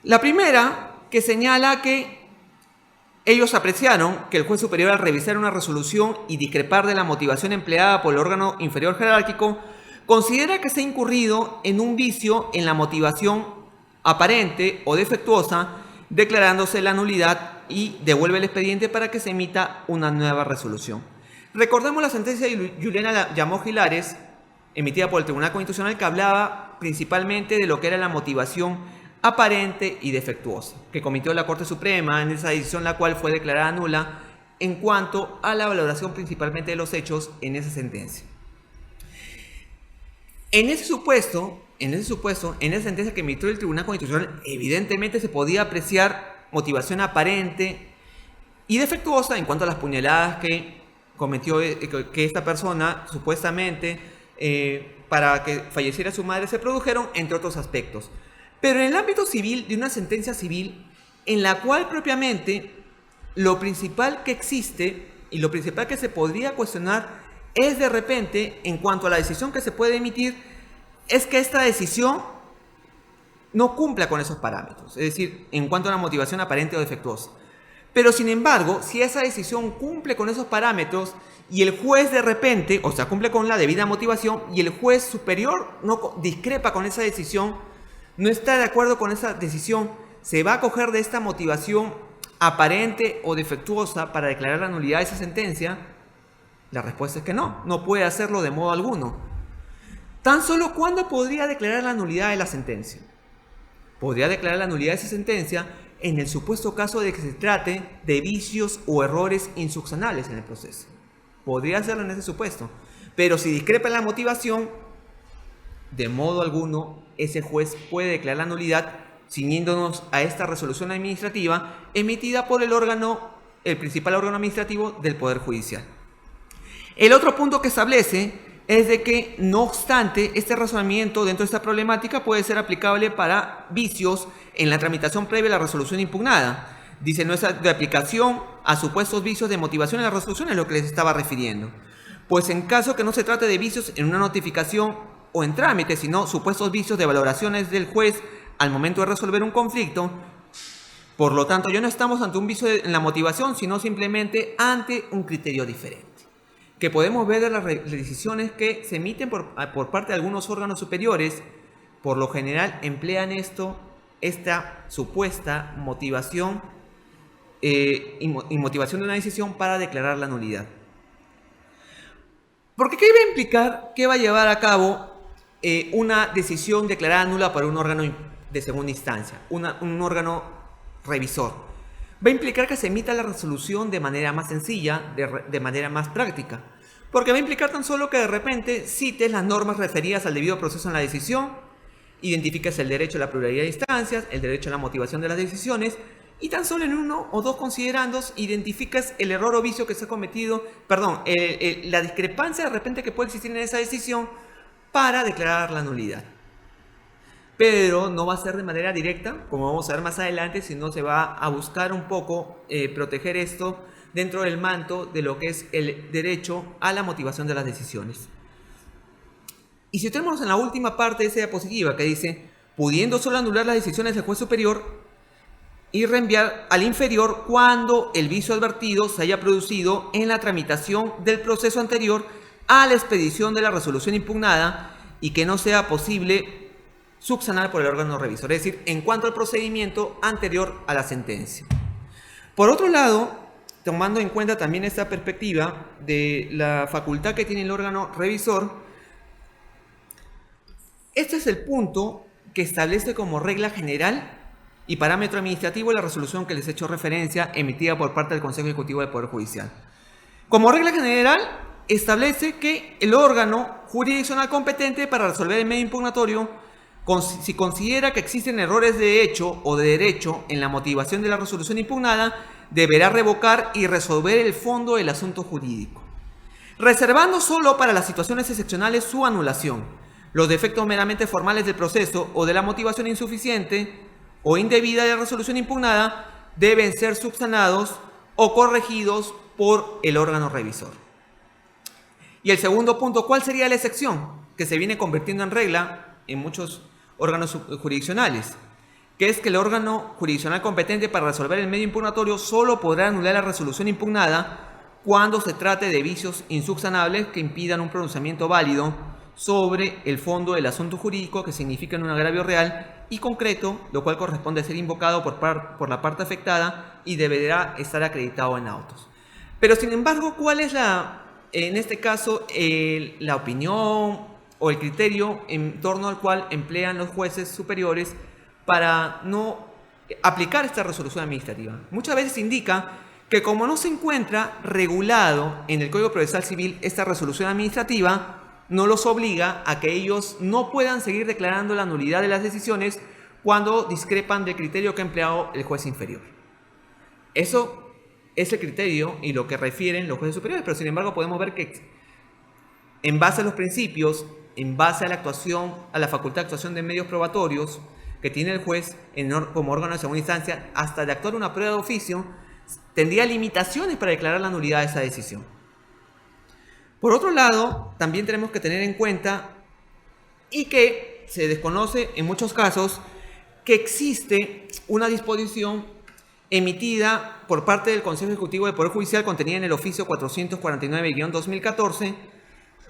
La primera, que señala que ellos apreciaron que el juez superior, al revisar una resolución y discrepar de la motivación empleada por el órgano inferior jerárquico, considera que se ha incurrido en un vicio en la motivación aparente o defectuosa, declarándose la nulidad y devuelve el expediente para que se emita una nueva resolución. Recordemos la sentencia de Juliana Llamó Gilares, emitida por el Tribunal Constitucional, que hablaba principalmente de lo que era la motivación aparente y defectuosa, que cometió la Corte Suprema en esa decisión, la cual fue declarada nula en cuanto a la valoración principalmente de los hechos en esa sentencia. En esa sentencia que emitió el Tribunal Constitucional, evidentemente se podía apreciar motivación aparente y defectuosa en cuanto a las puñaladas que cometió que esta persona supuestamente para que falleciera su madre se produjeron, entre otros aspectos. Pero en el ámbito civil, de una sentencia civil, en la cual propiamente lo principal que existe y lo principal que se podría cuestionar es de repente, en cuanto a la decisión que se puede emitir, es que esta decisión no cumpla con esos parámetros, es decir, en cuanto a la motivación aparente o defectuosa. Pero sin embargo, si esa decisión cumple con esos parámetros y el juez de repente, o sea, cumple con la debida motivación y el juez superior no discrepa con esa decisión, no está de acuerdo con esa decisión, se va a coger de esta motivación aparente o defectuosa para declarar la nulidad de esa sentencia. La respuesta es que no puede hacerlo de modo alguno. Tan solo, ¿cuándo podría declarar la nulidad de la sentencia? Podría declarar la nulidad de esa sentencia en el supuesto caso de que se trate de vicios o errores insubsanables en el proceso. Podría hacerlo en ese supuesto. Pero si discrepa en la motivación, de modo alguno ese juez puede declarar la nulidad, ciñéndonos a esta resolución administrativa emitida por el principal órgano administrativo del Poder Judicial. El otro punto que establece es de que, no obstante, este razonamiento dentro de esta problemática puede ser aplicable para vicios en la tramitación previa a la resolución impugnada. Dice, no es de aplicación a supuestos vicios de motivación en la resolución, es lo que les estaba refiriendo. Pues en caso que no se trate de vicios en una notificación o en trámite, sino supuestos vicios de valoraciones del juez al momento de resolver un conflicto, por lo tanto, ya no estamos ante un vicio en la motivación, sino simplemente ante un criterio diferente, que podemos ver de las decisiones que se emiten por parte de algunos órganos superiores. Por lo general emplean esta supuesta motivación y motivación de una decisión para declarar la nulidad. Porque ¿qué va a implicar? ¿Qué va a llevar a cabo una decisión declarada nula por un órgano de segunda instancia, un órgano revisor? Va a implicar que se emita la resolución de manera más sencilla, de manera más práctica, porque va a implicar tan solo que de repente cites las normas referidas al debido proceso en la decisión, identifiques el derecho a la pluralidad de instancias, el derecho a la motivación de las decisiones, y tan solo en uno o dos considerandos identificas el error o vicio que se ha cometido, la discrepancia de repente que puede existir en esa decisión para declarar la nulidad. Pero no va a ser de manera directa, como vamos a ver más adelante, sino se va a buscar un poco proteger esto dentro del manto de lo que es el derecho a la motivación de las decisiones. Y si tenemos en la última parte de esa diapositiva que dice, pudiendo solo anular las decisiones del juez superior y reenviar al inferior cuando el vicio advertido se haya producido en la tramitación del proceso anterior a la expedición de la resolución impugnada y que no sea posible subsanar por el órgano revisor, es decir, en cuanto al procedimiento anterior a la sentencia. Por otro lado, tomando en cuenta también esta perspectiva de la facultad que tiene el órgano revisor, este es el punto que establece como regla general y parámetro administrativo la resolución que les he hecho referencia emitida por parte del Consejo Ejecutivo del Poder Judicial. Como regla general, establece que el órgano jurisdiccional competente para resolver el medio impugnatorio, si considera que existen errores de hecho o de derecho en la motivación de la resolución impugnada, deberá revocar y resolver el fondo del asunto jurídico, reservando solo para las situaciones excepcionales su anulación. Los defectos meramente formales del proceso o de la motivación insuficiente o indebida de la resolución impugnada deben ser subsanados o corregidos por el órgano revisor. Y el segundo punto, ¿cuál sería la excepción que se viene convirtiendo en regla en muchos órganos jurisdiccionales? Que es que el órgano jurisdiccional competente para resolver el medio impugnatorio solo podrá anular la resolución impugnada cuando se trate de vicios insubsanables que impidan un pronunciamiento válido sobre el fondo del asunto jurídico, que significan un agravio real y concreto, lo cual corresponde a ser invocado por la parte afectada y deberá estar acreditado en autos. Pero sin embargo, ¿cuál es en este caso la opinión o el criterio en torno al cual emplean los jueces superiores para no aplicar esta resolución administrativa? Muchas veces indica que como no se encuentra regulado en el Código Procesal Civil esta resolución administrativa, no los obliga a que ellos no puedan seguir declarando la nulidad de las decisiones cuando discrepan del criterio que ha empleado el juez inferior. Eso es el criterio y lo que refieren los jueces superiores, pero sin embargo podemos ver que en base a los principios, en base a la actuación, a la facultad de actuación de medios probatorios que tiene el juez como órgano de segunda instancia, hasta de actuar una prueba de oficio, tendría limitaciones para declarar la nulidad de esa decisión. Por otro lado, también tenemos que tener en cuenta, y que se desconoce en muchos casos, que existe una disposición emitida por parte del Consejo Ejecutivo del Poder Judicial contenida en el oficio 449-2014,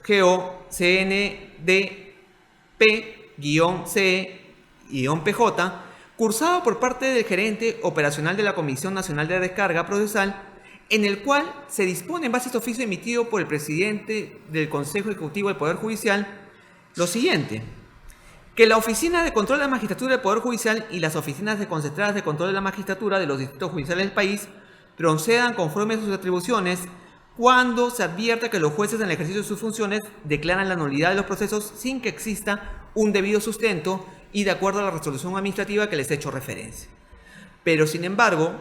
GO CNDP-CE-PJ, cursado por parte del gerente operacional de la Comisión Nacional de Descarga Procesal, en el cual se dispone, en base a este oficio emitido por el presidente del Consejo Ejecutivo del Poder Judicial, lo siguiente: que la Oficina de Control de la Magistratura del Poder Judicial y las oficinas concentradas de control de la magistratura de los distritos judiciales del país procedan conforme a sus atribuciones cuando se advierta que los jueces en el ejercicio de sus funciones declaran la nulidad de los procesos sin que exista un debido sustento y de acuerdo a la resolución administrativa que les he hecho referencia. Pero sin embargo,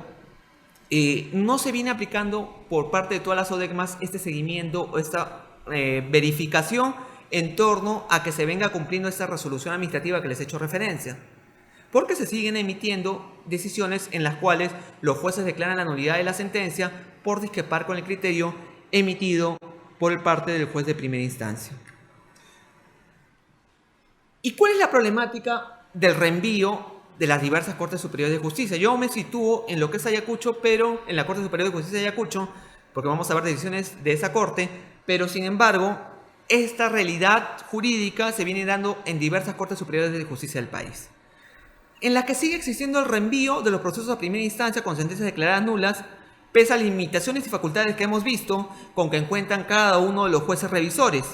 no se viene aplicando por parte de todas las ODECMAS este seguimiento o esta verificación en torno a que se venga cumpliendo esta resolución administrativa que les he hecho referencia, porque se siguen emitiendo decisiones en las cuales los jueces declaran la nulidad de la sentencia por discrepar con el criterio emitido por parte del juez de primera instancia. ¿Y cuál es la problemática del reenvío de las diversas Cortes Superiores de Justicia? Yo me sitúo en lo que es Ayacucho, pero en la Corte Superior de Justicia de Ayacucho, porque vamos a ver decisiones de esa Corte, pero sin embargo, esta realidad jurídica se viene dando en diversas Cortes Superiores de Justicia del país, en la que sigue existiendo el reenvío de los procesos a primera instancia con sentencias declaradas nulas, pese a limitaciones y facultades que hemos visto con que encuentran cada uno de los jueces revisores,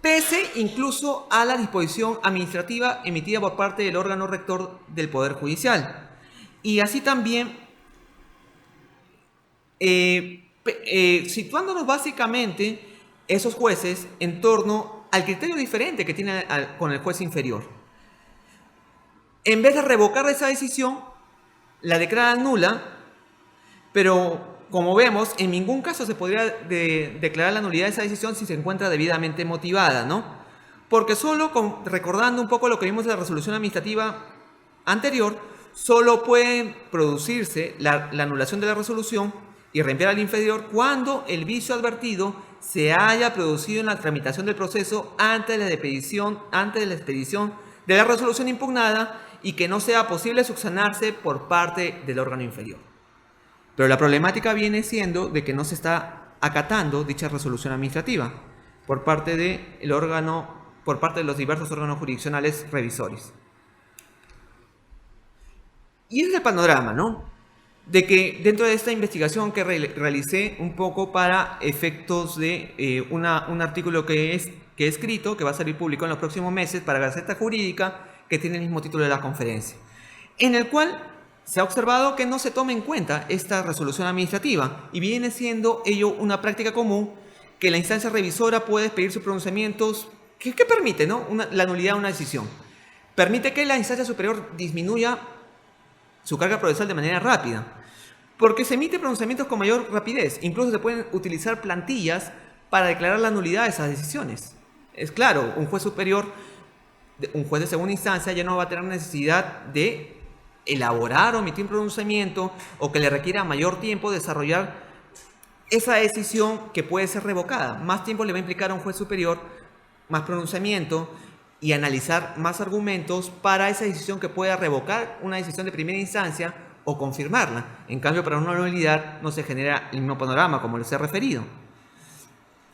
pese incluso a la disposición administrativa emitida por parte del órgano rector del Poder Judicial. Y así también, situándonos básicamente esos jueces en torno al criterio diferente que tiene con el juez inferior. En vez de revocar esa decisión, la declaran nula, pero como vemos, en ningún caso se podría declarar la nulidad de esa decisión si se encuentra debidamente motivada, ¿no? Porque solo recordando un poco lo que vimos en la resolución administrativa anterior, solo puede producirse la anulación de la resolución y reenviar al inferior cuando el vicio advertido se haya producido en la tramitación del proceso antes de la expedición de la resolución impugnada y que no sea posible subsanarse por parte del órgano inferior. Pero la problemática viene siendo de que no se está acatando dicha resolución administrativa por parte de los diversos órganos jurisdiccionales revisores. Y ese es el panorama, ¿no? de que dentro de esta investigación que realicé un poco para efectos de un artículo que he escrito, que va a salir público en los próximos meses para Gaceta Jurídica, que tiene el mismo título de la conferencia, en el cual se ha observado que no se toma en cuenta esta resolución administrativa y viene siendo ello una práctica común que la instancia revisora puede expedir sus pronunciamientos que permite, ¿no? La nulidad de una decisión. Permite que la instancia superior disminuya su carga procesal de manera rápida, porque se emite pronunciamientos con mayor rapidez. Incluso se pueden utilizar plantillas para declarar la nulidad de esas decisiones. Es claro, un juez superior, un juez de segunda instancia ya no va a tener necesidad de elaborar o emitir un pronunciamiento o que le requiera mayor tiempo desarrollar esa decisión que puede ser revocada. Más tiempo le va a implicar a un juez superior, más pronunciamiento y analizar más argumentos para esa decisión que pueda revocar una decisión de primera instancia o confirmarla. En cambio, para una nulidad no se genera el mismo panorama, como les he referido.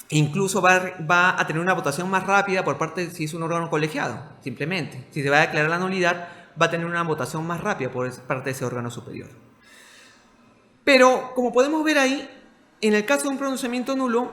Incluso va a tener una votación más rápida por parte, si es un órgano colegiado, simplemente. Si se va a declarar la nulidad, va a tener una votación más rápida por parte de ese órgano superior. Pero, como podemos ver ahí, en el caso de un pronunciamiento nulo,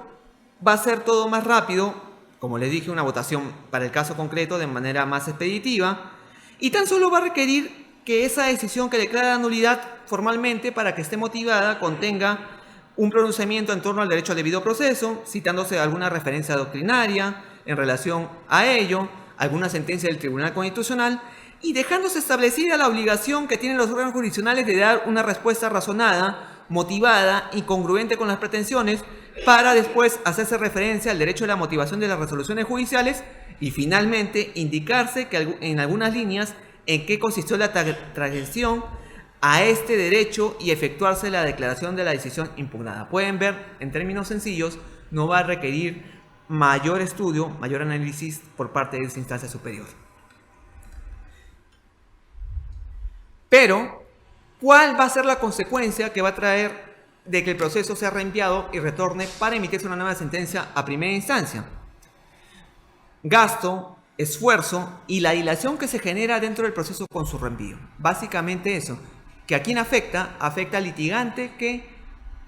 va a ser todo más rápido. Como les dije, una votación para el caso concreto de manera más expeditiva, y tan solo va a requerir que esa decisión que declara la nulidad formalmente, para que esté motivada, contenga un pronunciamiento en torno al derecho al debido proceso, citándose alguna referencia doctrinaria en relación a ello, alguna sentencia del Tribunal Constitucional, y dejándose establecida la obligación que tienen los órganos jurisdiccionales de dar una respuesta razonada, motivada y congruente con las pretensiones, para después hacerse referencia al derecho de la motivación de las resoluciones judiciales y finalmente indicarse que en algunas líneas en qué consistió la transgresión a este derecho y efectuarse la declaración de la decisión impugnada. Pueden ver, en términos sencillos, no va a requerir mayor estudio, mayor análisis por parte de esa instancia superior. Pero, ¿cuál va a ser la consecuencia que va a traer de que el proceso sea reenviado y retorne para emitirse una nueva sentencia a primera instancia? Gasto, esfuerzo y la dilación que se genera dentro del proceso con su reenvío. Básicamente eso, que a quien afecta al litigante que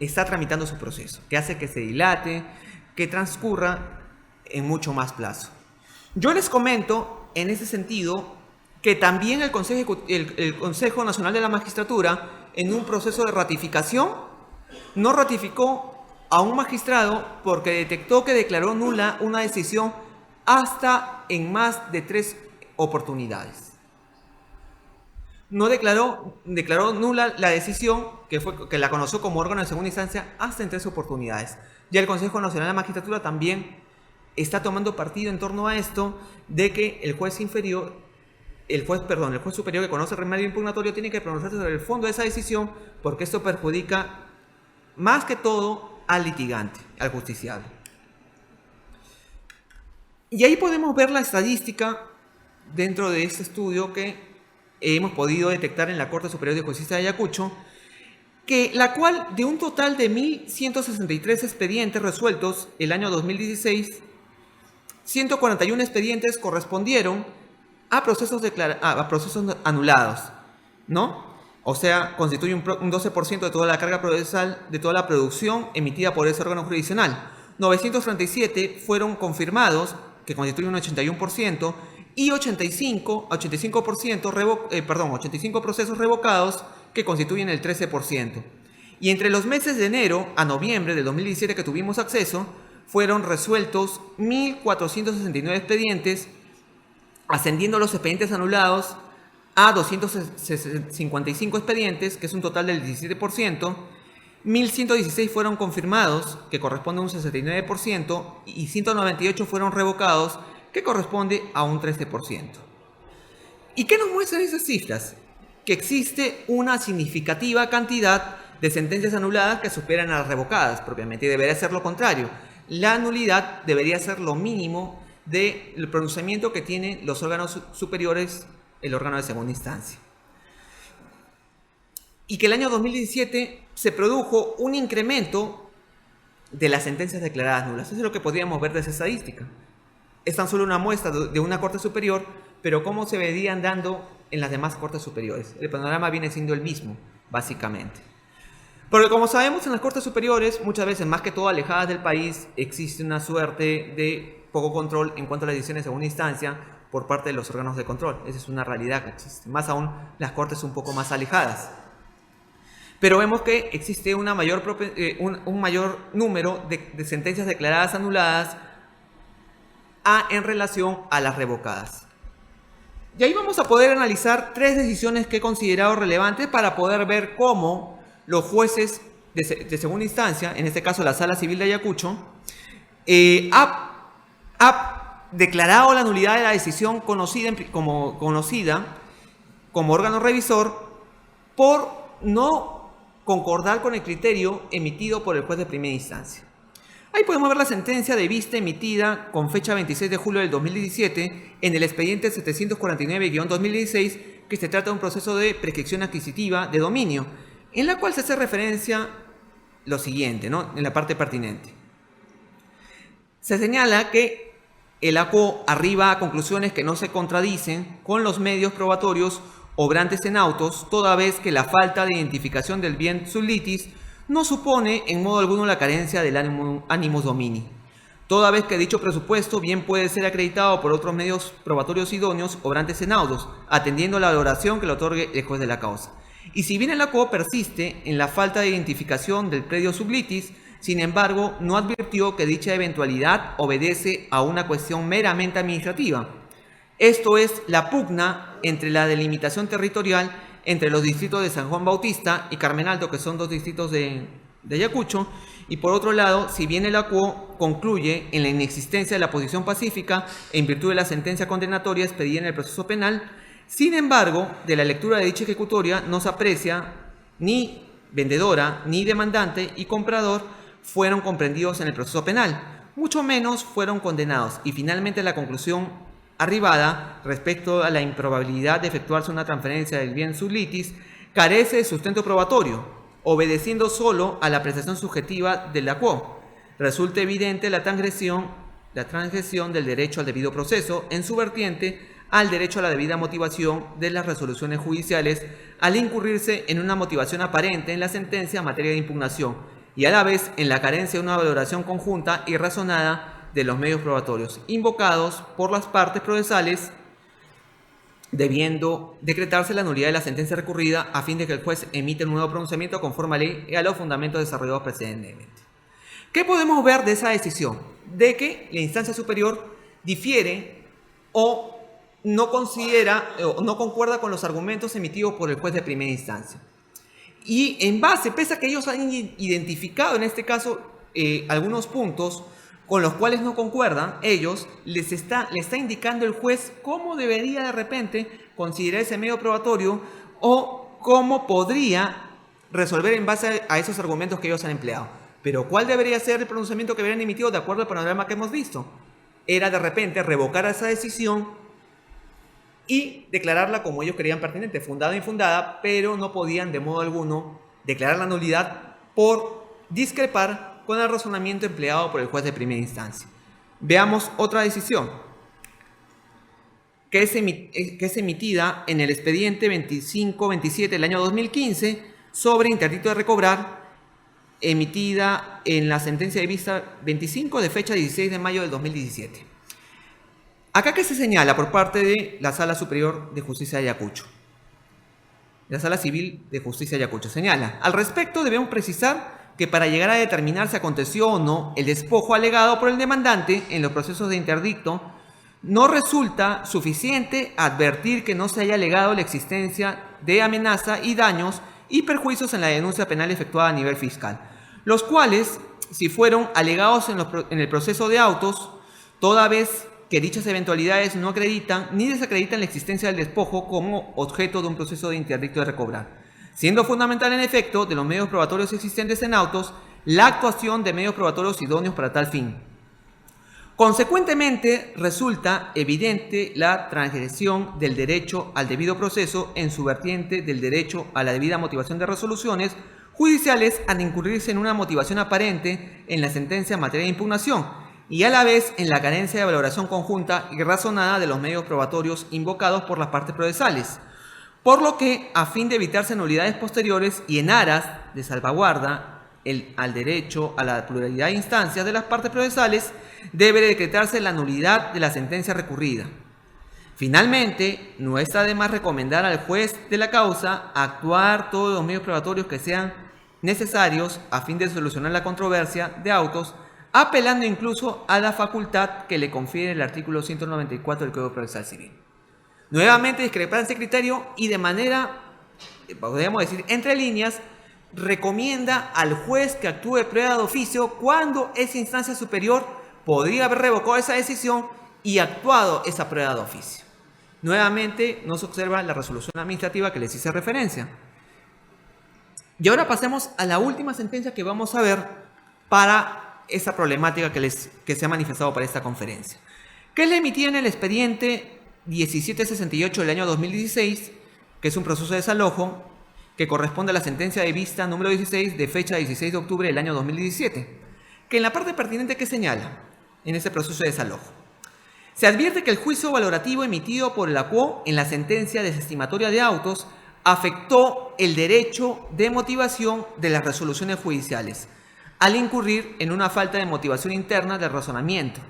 está tramitando su proceso, que hace que se dilate, que transcurra en mucho más plazo. Yo les comento en ese sentido que también el Consejo Nacional de la Magistratura, en un proceso de ratificación, no ratificó a un magistrado porque detectó que declaró nula una decisión hasta en más de 3 oportunidades. No declaró nula la decisión que la conoció como órgano de segunda instancia hasta en 3 oportunidades. Ya el Consejo Nacional de la Magistratura también está tomando partido en torno a esto, de que el juez superior que conoce el remedio impugnatorio tiene que pronunciarse sobre el fondo de esa decisión, porque esto perjudica más que todo al litigante, al justiciable. Y ahí podemos ver la estadística dentro de este estudio que hemos podido detectar en la Corte Superior de Justicia de Ayacucho, que la cual, de un total de 1.163 expedientes resueltos el año 2016, 141 expedientes correspondieron a procesos anulados, ¿no? O sea, constituye un 12% de toda la carga procesal, de toda la producción emitida por ese órgano jurisdiccional. 937 fueron confirmados, que constituye un 81%, y 85 procesos revocados, que constituyen el 13%. Y entre los meses de enero a noviembre del 2017 que tuvimos acceso, fueron resueltos 1.469 expedientes, ascendiendo los expedientes anulados a 255 expedientes, que es un total del 17%, 1.116 fueron confirmados, que corresponde a un 69%, y 198 fueron revocados, que corresponde a un 13%. ¿Y qué nos muestran esas cifras? Que existe una significativa cantidad de sentencias anuladas que superan a las revocadas propiamente, y debería ser lo contrario. La nulidad debería ser lo mínimo del pronunciamiento que tienen los órganos superiores, el órgano de segunda instancia. Y que el año 2017 se produjo un incremento de las sentencias declaradas nulas. Eso es lo que podríamos ver de esa estadística. Es tan solo una muestra de una corte superior, pero cómo se venían dando en las demás cortes superiores. El panorama viene siendo el mismo, básicamente. Porque como sabemos, en las Cortes Superiores, muchas veces, más que todo alejadas del país, existe una suerte de poco control en cuanto a las decisiones de segunda instancia por parte de los órganos de control. Esa es una realidad que existe. Más aún, las Cortes un poco más alejadas. Pero vemos que existe un mayor número de sentencias declaradas anuladas en relación a las revocadas. Y ahí vamos a poder analizar 3 decisiones que he considerado relevantes para poder ver cómo los jueces de segunda instancia, en este caso la Sala Civil de Ayacucho, ha declarado la nulidad de la decisión conocida como órgano revisor por no concordar con el criterio emitido por el juez de primera instancia. Ahí podemos ver la sentencia de vista emitida con fecha 26 de julio del 2017 en el expediente 749-2016, que se trata de un proceso de prescripción adquisitiva de dominio, en la cual se hace referencia lo siguiente, ¿no? En la parte pertinente. Se señala que el ACO arriba a conclusiones que no se contradicen con los medios probatorios obrantes en autos, toda vez que la falta de identificación del bien sub litis no supone en modo alguno la carencia del animus domini, toda vez que dicho presupuesto bien puede ser acreditado por otros medios probatorios idóneos obrantes en autos, atendiendo la valoración que le otorgue el juez de la causa. Y si bien el ACO persiste en la falta de identificación del predio sub litis, sin embargo, no advirtió que dicha eventualidad obedece a una cuestión meramente administrativa. Esto es la pugna entre la delimitación territorial entre los distritos de San Juan Bautista y Carmen Alto, que son 2 distritos de Ayacucho, y por otro lado, si bien el ACO concluye en la inexistencia de la posición pacífica en virtud de la sentencia condenatoria expedida en el proceso penal, sin embargo, de la lectura de dicha ejecutoria no se aprecia ni vendedora, ni demandante y comprador fueron comprendidos en el proceso penal, mucho menos fueron condenados, y finalmente la conclusión arribada respecto a la improbabilidad de efectuarse una transferencia del bien sub litis carece de sustento probatorio, obedeciendo solo a la apreciación subjetiva del ACO. Resulta evidente la transgresión del derecho al debido proceso en su vertiente al derecho a la debida motivación de las resoluciones judiciales al incurrirse en una motivación aparente en la sentencia en materia de impugnación y a la vez en la carencia de una valoración conjunta y razonada de los medios probatorios invocados por las partes procesales, debiendo decretarse la nulidad de la sentencia recurrida a fin de que el juez emita un nuevo pronunciamiento conforme a ley y a los fundamentos desarrollados precedentemente. ¿Qué podemos ver de esa decisión? De que la instancia superior difiere o no considera o no concuerda con los argumentos emitidos por el juez de primera instancia. Y en base, pese a que ellos han identificado en este caso algunos puntos con los cuales no concuerdan, ellos le está indicando el juez cómo debería de repente considerar ese medio probatorio o cómo podría resolver en base a esos argumentos que ellos han empleado. Pero ¿cuál debería ser el pronunciamiento que habrían emitido de acuerdo al panorama que hemos visto? Era de repente revocar esa decisión y declararla como ellos creían pertinente, fundada o infundada, pero no podían de modo alguno declarar la nulidad por discrepar con el razonamiento empleado por el juez de primera instancia. Veamos otra decisión, que es emitida en el expediente 2527 del año 2015 sobre interdicto de recobrar, emitida en la sentencia de vista 25 de fecha 16 de mayo del 2017. Acá que se señala por parte de la Sala Superior de Justicia de Ayacucho, la Sala Civil de Justicia de Ayacucho, señala: al respecto debemos precisar que para llegar a determinar si aconteció o no el despojo alegado por el demandante en los procesos de interdicto, no resulta suficiente advertir que no se haya alegado la existencia de amenaza y daños y perjuicios en la denuncia penal efectuada a nivel fiscal, los cuales, si fueron alegados en el proceso de autos, toda vez que dichas eventualidades no acreditan ni desacreditan la existencia del despojo como objeto de un proceso de interdicto de recobrar, siendo fundamental en efecto de los medios probatorios existentes en autos la actuación de medios probatorios idóneos para tal fin. Consecuentemente, resulta evidente la transgresión del derecho al debido proceso en su vertiente del derecho a la debida motivación de resoluciones judiciales al incurrirse en una motivación aparente en la sentencia en materia de impugnación y a la vez en la carencia de valoración conjunta y razonada de los medios probatorios invocados por las partes procesales. por lo que, a fin de evitarse nulidades posteriores y en aras de salvaguarda al derecho a la pluralidad de instancias de las partes procesales, debe decretarse la nulidad de la sentencia recurrida. Finalmente, no está de más recomendar al juez de la causa actuar todos los medios probatorios que sean necesarios a fin de solucionar la controversia de autos, apelando incluso a la facultad que le confiere el artículo 194 del Código Procesal Civil. Nuevamente, discrepancia de criterio y de manera, podríamos decir, entre líneas, recomienda al juez que actúe prueba de oficio cuando esa instancia superior podría haber revocado esa decisión y actuado esa prueba de oficio. Nuevamente, no se observa la resolución administrativa que les hice referencia. Y ahora pasemos a la última sentencia que vamos a ver para esa problemática que se ha manifestado para esta conferencia, que es la emitida en el expediente 1768 del año 2016, que es un proceso de desalojo que corresponde a la sentencia de vista número 16 de fecha 16 de octubre del año 2017, que en la parte pertinente que señala en ese proceso de desalojo, se advierte que el juicio valorativo emitido por el ACUO en la sentencia desestimatoria de autos afectó el derecho de motivación de las resoluciones judiciales, al incurrir en una falta de motivación interna del razonamiento,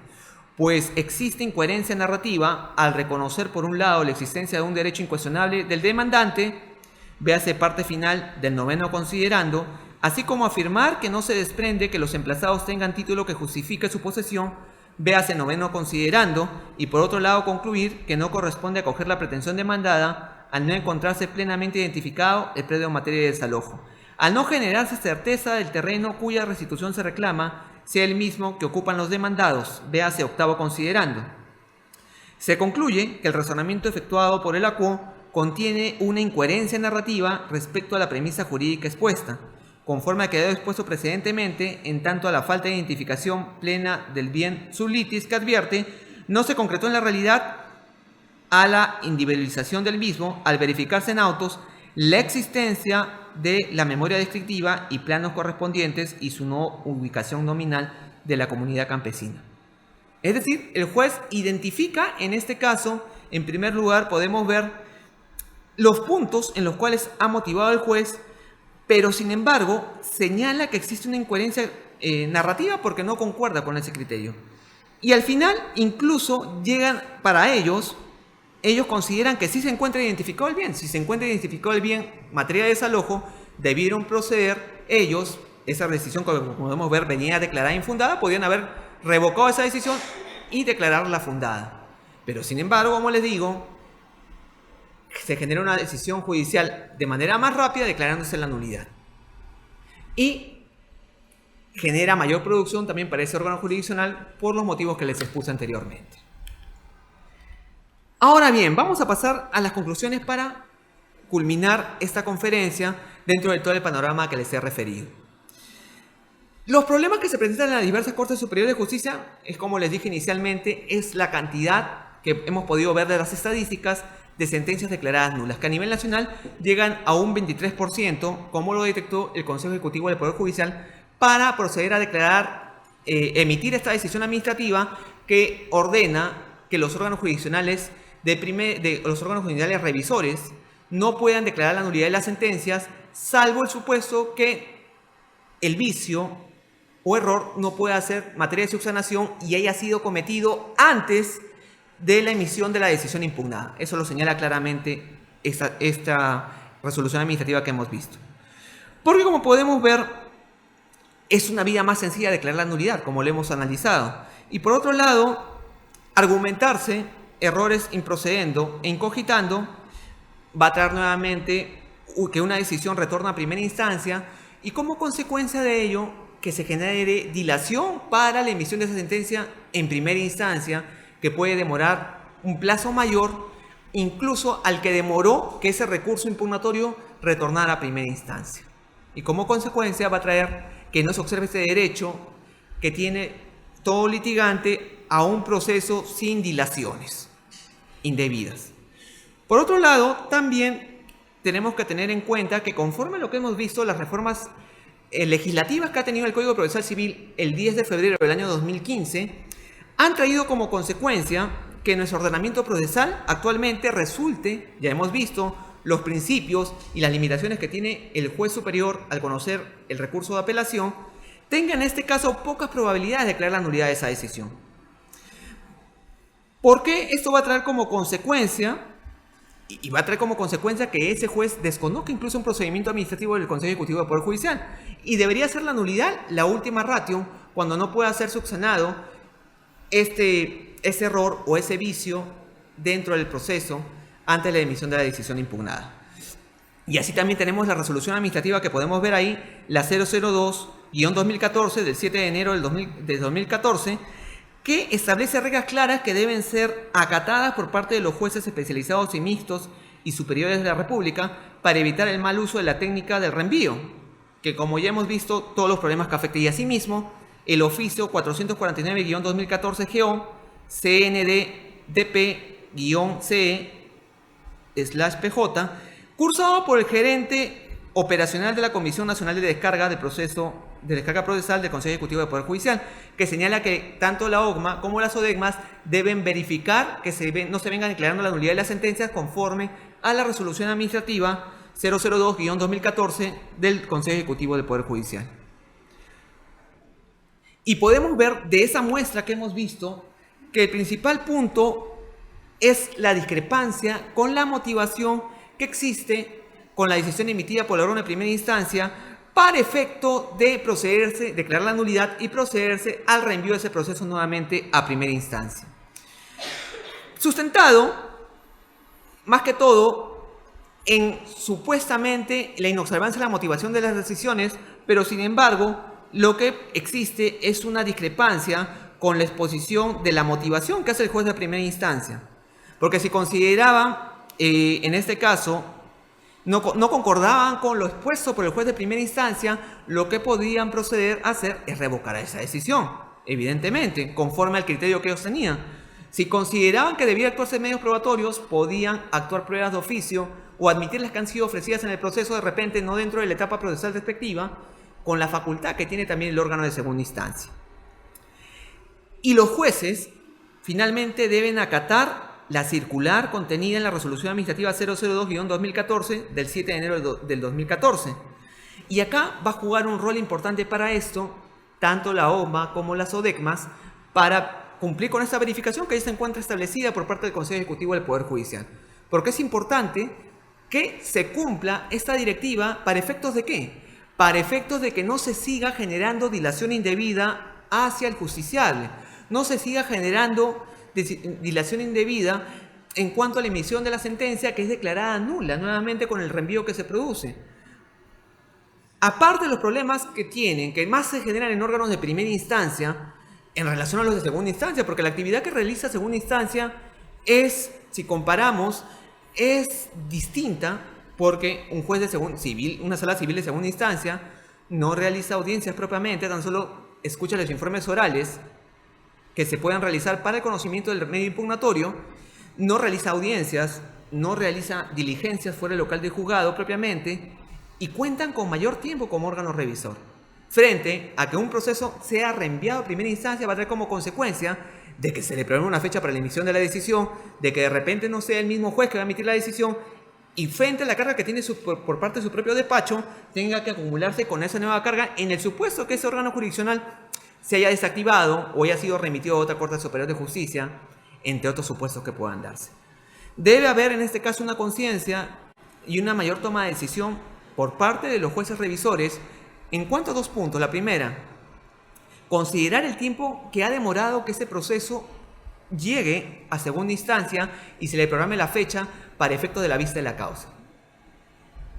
pues existe incoherencia narrativa al reconocer por un lado la existencia de un derecho incuestionable del demandante, véase parte final del noveno considerando, así como afirmar que no se desprende que los emplazados tengan título que justifique su posesión, véase noveno considerando, y por otro lado concluir que no corresponde acoger la pretensión demandada al no encontrarse plenamente identificado el predio en materia de desalojo, al no generarse certeza del terreno cuya restitución se reclama sea el mismo que ocupan los demandados, véase octavo considerando. Se concluye que el razonamiento efectuado por el ACUO contiene una incoherencia narrativa respecto a la premisa jurídica expuesta, conforme a quedado expuesto precedentemente, en tanto a la falta de identificación plena del bien sub litis que advierte, no se concretó en la realidad a la individualización del mismo al verificarse en autos la existencia de la memoria descriptiva y planos correspondientes y su no ubicación nominal de la comunidad campesina. Es decir, el juez identifica, en este caso, en primer lugar podemos ver los puntos en los cuales ha motivado el juez, pero sin embargo señala que existe una incoherencia narrativa porque no concuerda con ese criterio. Y al final incluso llegan para ellos consideran que sí se encuentra identificado el bien. Si se encuentra identificado el bien materia de desalojo, debieron proceder ellos, esa decisión que como podemos ver venía declarada infundada, podían haber revocado esa decisión y declararla fundada. Pero sin embargo, como les digo, se genera una decisión judicial de manera más rápida declarándose la nulidad. Y genera mayor producción también para ese órgano jurisdiccional por los motivos que les expuse anteriormente. Ahora bien, vamos a pasar a las conclusiones para culminar esta conferencia dentro de todo el panorama que les he referido. Los problemas que se presentan en las diversas Cortes Superiores de Justicia, es como les dije inicialmente, es la cantidad que hemos podido ver de las estadísticas de sentencias declaradas nulas, que a nivel nacional llegan a un 23%, como lo detectó el Consejo Ejecutivo del Poder Judicial, para proceder a declarar, emitir esta decisión administrativa que ordena que los órganos jurisdiccionales los órganos judiciales revisores no puedan declarar la nulidad de las sentencias, salvo el supuesto que el vicio o error no pueda ser materia de subsanación y haya sido cometido antes de la emisión de la decisión impugnada. Eso lo señala claramente esta resolución administrativa que hemos visto. Porque como podemos ver, es una vía más sencilla declarar la nulidad, como lo hemos analizado. Y por otro lado, argumentarse errores improcedendo e incogitando va a traer nuevamente que una decisión retorna a primera instancia y como consecuencia de ello que se genere dilación para la emisión de esa sentencia en primera instancia, que puede demorar un plazo mayor incluso al que demoró que ese recurso impugnatorio retornara a primera instancia. Y como consecuencia va a traer que no se observe ese derecho que tiene todo litigante a un proceso sin dilaciones indebidas. Por otro lado, también tenemos que tener en cuenta que conforme a lo que hemos visto, las reformas legislativas que ha tenido el Código Procesal Civil el 10 de febrero del año 2015 han traído como consecuencia que nuestro ordenamiento procesal actualmente resulte, ya hemos visto, los principios y las limitaciones que tiene el juez superior al conocer el recurso de apelación, tenga en este caso pocas probabilidades de declarar la nulidad de esa decisión. ¿Por qué? Esto va a traer como consecuencia, y va a traer como consecuencia que ese juez desconozca incluso un procedimiento administrativo del Consejo Ejecutivo del Poder Judicial, y debería ser la nulidad la última ratio cuando no pueda ser subsanado ese error o ese vicio dentro del proceso antes de la emisión de la decisión impugnada. Y así también tenemos la resolución administrativa que podemos ver ahí, la 002-2014 del 7 de enero del 2014, que establece reglas claras que deben ser acatadas por parte de los jueces especializados y mixtos y superiores de la República para evitar el mal uso de la técnica del reenvío, que como ya hemos visto, todos los problemas que afecta. Y asimismo, el oficio 449-2014-GO, CNDDP-CE/PJ, cursado por el gerente operacional de la Comisión Nacional de Descarga del Proceso de Descarga Procesal del Consejo Ejecutivo del Poder Judicial, que señala que tanto la OGMA como las ODEGMAS deben verificar que no se vengan declarando la nulidad de las sentencias conforme a la resolución administrativa 002-2014 del Consejo Ejecutivo del Poder Judicial. Y podemos ver de esa muestra que hemos visto que el principal punto es la discrepancia con la motivación que existe con la decisión emitida por el órgano de primera instancia para efecto de declarar la nulidad y procederse al reenvío de ese proceso nuevamente a primera instancia. Sustentado, más que todo, en supuestamente la inobservancia de la motivación de las decisiones, pero sin embargo, lo que existe es una discrepancia con la exposición de la motivación que hace el juez de primera instancia. Porque si consideraban, en este caso, no concordaban con lo expuesto por el juez de primera instancia, lo que podían proceder a hacer es revocar esa decisión, evidentemente, conforme al criterio que ellos tenían. Si consideraban que debía actuarse medios probatorios, podían actuar pruebas de oficio o admitir las que han sido ofrecidas en el proceso de repente, no dentro de la etapa procesal respectiva, con la facultad que tiene también el órgano de segunda instancia. Y los jueces finalmente deben acatar la circular contenida en la resolución administrativa 002-2014 del 7 de enero del 2014. Y acá va a jugar un rol importante para esto, tanto la OMA como las ODECMAS, para cumplir con esta verificación que ahí se encuentra establecida por parte del Consejo Ejecutivo del Poder Judicial. Porque es importante que se cumpla esta directiva para efectos de ¿qué? Para efectos de que no se siga generando dilación indebida hacia el justiciable, no se siga generando dilación indebida en cuanto a la emisión de la sentencia que es declarada nula nuevamente con el reenvío que se produce. Aparte de los problemas que más se generan en órganos de primera instancia en relación a los de segunda instancia, porque la actividad que realiza segunda instancia es, si comparamos, es distinta, porque un juez de una sala civil de segunda instancia no realiza audiencias propiamente, tan solo escucha los informes orales que se puedan realizar para el conocimiento del medio impugnatorio, no realiza audiencias, no realiza diligencias fuera del local de juzgado propiamente, y cuentan con mayor tiempo como órgano revisor. Frente a que un proceso sea reenviado a primera instancia va a traer como consecuencia de que se le programe una fecha para la emisión de la decisión, de que de repente no sea el mismo juez que va a emitir la decisión, y frente a la carga que tiene por parte de su propio despacho, tenga que acumularse con esa nueva carga en el supuesto que ese órgano jurisdiccional se haya desactivado o haya sido remitido a otra Corte Superior de Justicia, entre otros supuestos que puedan darse. Debe haber en este caso una conciencia y una mayor toma de decisión por parte de los jueces revisores en cuanto a dos puntos. La primera, considerar el tiempo que ha demorado que este proceso llegue a segunda instancia y se le programe la fecha para efecto de la vista de la causa,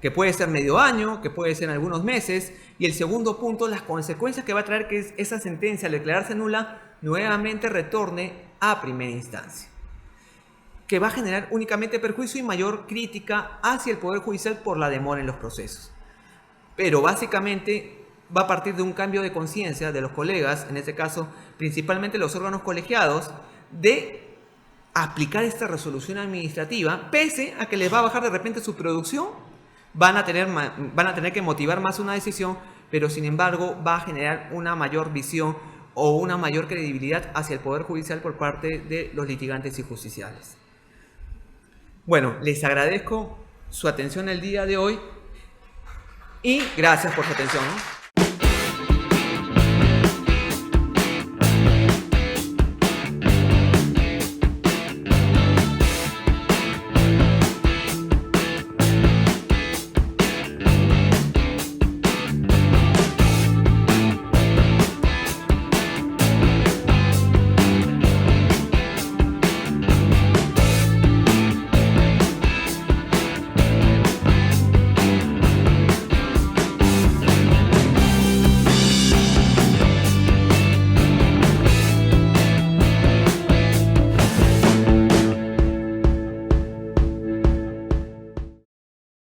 que puede ser medio año, que puede ser algunos meses. Y el segundo punto, las consecuencias que va a traer que esa sentencia al declararse nula nuevamente retorne a primera instancia, que va a generar únicamente perjuicio y mayor crítica hacia el Poder Judicial por la demora en los procesos. Pero básicamente va a partir de un cambio de conciencia de los colegas, en este caso principalmente los órganos colegiados, de aplicar esta resolución administrativa, pese a que les va a bajar de repente su producción, van a tener que motivar más una decisión, pero sin embargo va a generar una mayor visión o una mayor credibilidad hacia el Poder Judicial por parte de los litigantes y justiciales. Bueno, les agradezco su atención el día de hoy y gracias por su atención, ¿no?